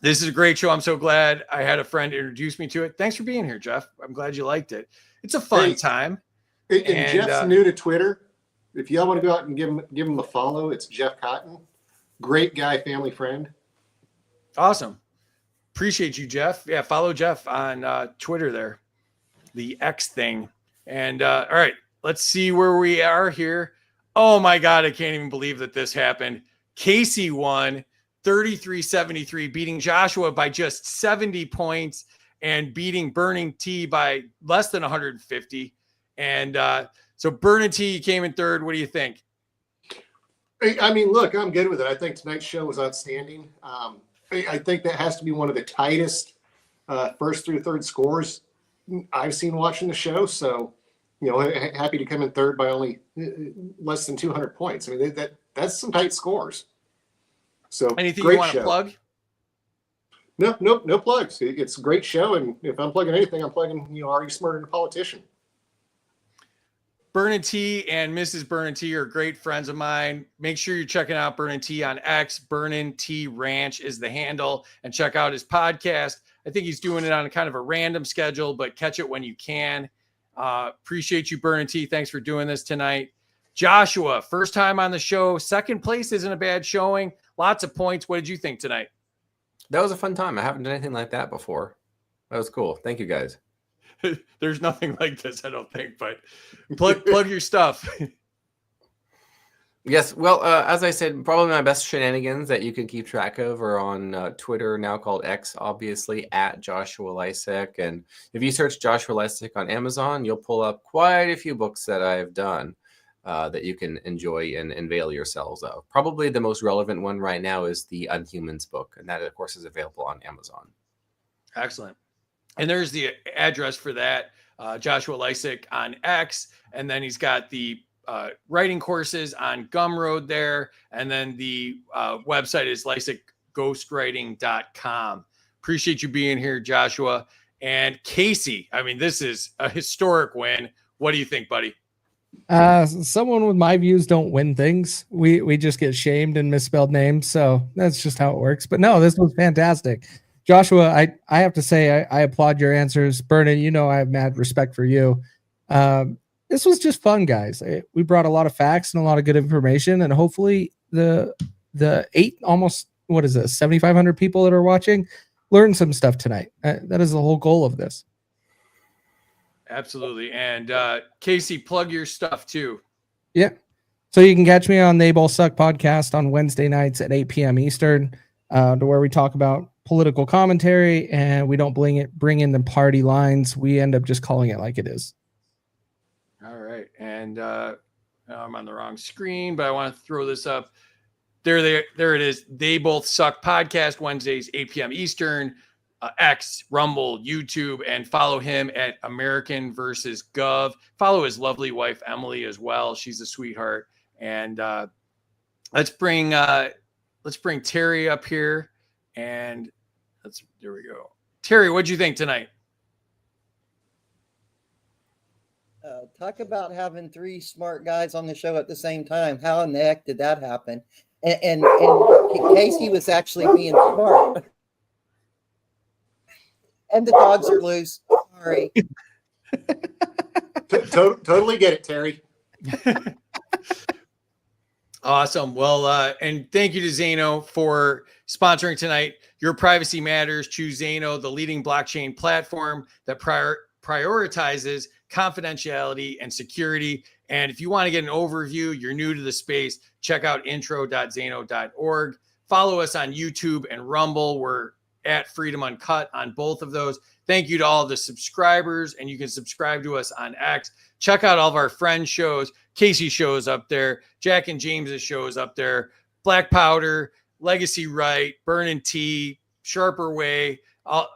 this is a great show. I'm so glad I had a friend introduce me to it. Thanks for being here, Jeff. I'm glad you liked it. It's a fun time. And Jeff's new to Twitter. If y'all want to go out and give him a follow, it's Jeff Cotton. Great guy, family friend. Awesome. Appreciate you, Jeff. Yeah, follow Jeff on Twitter there, the X thing. And all right, let's see where we are here. Oh my God, I can't even believe that this happened. Kaecey won 33-73, beating Joshua by just 70 points and beating Burnin T by less than 150. And so Burnin T came in third. What do you think? I mean, look, I'm good with it. I think tonight's show was outstanding. I think that has to be one of the tightest first through third scores I've seen watching the show. So, happy to come in third by only less than 200 points. I mean, that's some tight scores. So Anything great you want to show. plug? No plugs. It's a great show, and if I'm plugging anything, I'm plugging, Are You Smarter Than a Politician? Burnin T and Mrs. Burnin T are great friends of mine. Make sure you're checking out Burnin T on X. Burnin T Ranch is the handle, and check out his podcast. I think he's doing it on a kind of a random schedule, but catch it when you can. Appreciate you, Burnin T. Thanks for doing this tonight. Joshua, first time on the show. Second place isn't a bad showing. Lots of points. What did you think tonight? That was a fun time. I haven't done anything like that before. That was cool. Thank you, guys. There's nothing like this, I don't think, but plug your stuff. Yes. Well, as I said, probably my best shenanigans that you can keep track of are on Twitter, now called X, obviously, at Joshua Lisec. And if you search Joshua Lisec on Amazon, you'll pull up quite a few books that I've done that you can enjoy and avail yourselves of. Probably the most relevant one right now is the Unhumans book. And that, of course, is available on Amazon. Excellent. And there's the address for that, Joshua Lisec on X. And then he's got the writing courses on Gumroad there. And then the website is lisecghostwriting.com. Appreciate you being here, Joshua. And Kaecey, I mean, this is a historic win. What do you think, buddy? Someone with my views don't win things. We just get shamed and misspelled names. So that's just how it works. But no, this was fantastic. Joshua, I have to say, I applaud your answers. Burnin, I have mad respect for you. This was just fun, guys. We brought a lot of facts and a lot of good information, and hopefully the 7,500 people that are watching learned some stuff tonight. That is the whole goal of this. Absolutely. And Kaecey, plug your stuff too. Yeah. So you can catch me on They Both Suck podcast on Wednesday nights at 8 p.m. Eastern, to where we talk about political commentary, and we don't bring in the party lines. We end up just calling it like it is. All right. And I'm on the wrong screen, but I want to throw this up. There it is. They Both Suck podcast, Wednesdays, 8 p.m. Eastern, X, Rumble, YouTube, and follow him at American versus Gov. Follow his lovely wife, Emily, as well. She's a sweetheart. And let's bring Terry up here. And there we go. Terry, what'd you think tonight? Talk about having three smart guys on the show at the same time. How in the heck did that happen? And Kaecey was actually being smart. And the dogs are loose. Sorry. Totally get it, Terry. Awesome. Well, and thank you to Zaino for sponsoring tonight. Your privacy matters. Choose Zaino, the leading blockchain platform that prioritizes confidentiality and security. And if you want to get an overview, you're new to the space, check out intro.zaino.org. Follow us on YouTube and Rumble. We're at Freedom Uncut on both of those. Thank you to all the subscribers, and you can subscribe to us on X. Check out all of our friends' shows. Kaecey shows up there. Jack and James's shows up there. Black Powder, Legacy Right, Burnin T, Sharp Way, all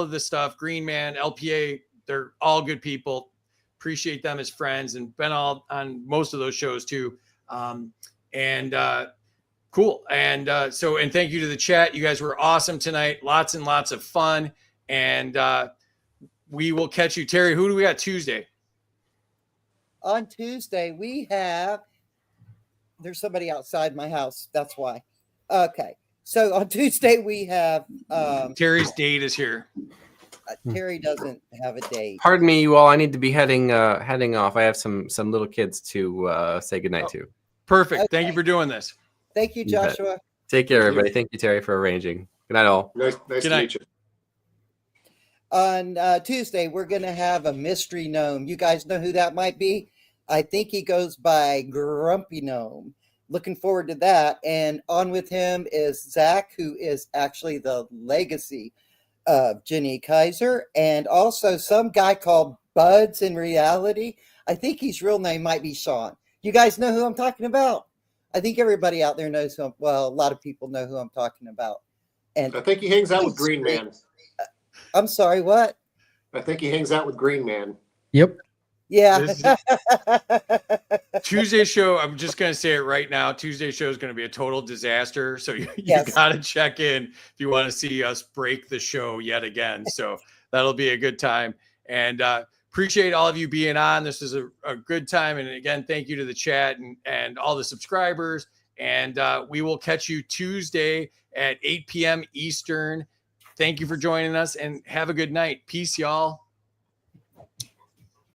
of the stuff. Green Man, LPA, they're all good people. Appreciate them as friends, and been all on most of those shows too. Cool. And thank you to the chat. You guys were awesome tonight. Lots and lots of fun. And we will catch you. Terry, who do we got Tuesday? On Tuesday, there's somebody outside my house. That's why. Okay. So on Tuesday, we have Terry's date is here. Terry doesn't have a date. Pardon me, you all. I need to be heading off. I have some little kids to say goodnight to. Perfect. Okay. Thank you for doing this. Thank you, Joshua. Take care, everybody. Thank you, Terry, for arranging. Good night, all. Nice Good to night. meet you. On Tuesday, we're going to have a mystery gnome. You guys know who that might be? I think he goes by Grumpy Gnome. Looking forward to that. And on with him is Zach, who is actually the legacy of Jenny Kaiser, and also some guy called Buds in reality. I think his real name might be Sean. You guys know who I'm talking about? I think everybody out there knows who a lot of people know who I'm talking about. And I think he hangs out with Green Man. I'm sorry, what? I think he hangs out with Green Man. Yep. Yeah. This Tuesday show, I'm just going to say it right now. Tuesday show is going to be a total disaster. So you Yes. got to check in if you want to see us break the show yet again. So that'll be a good time. And appreciate all of you being on. This is a good time. And again, thank you to the chat and all the subscribers. And we will catch you Tuesday at 8 p.m. Eastern. Thank you for joining us and have a good night. Peace, y'all.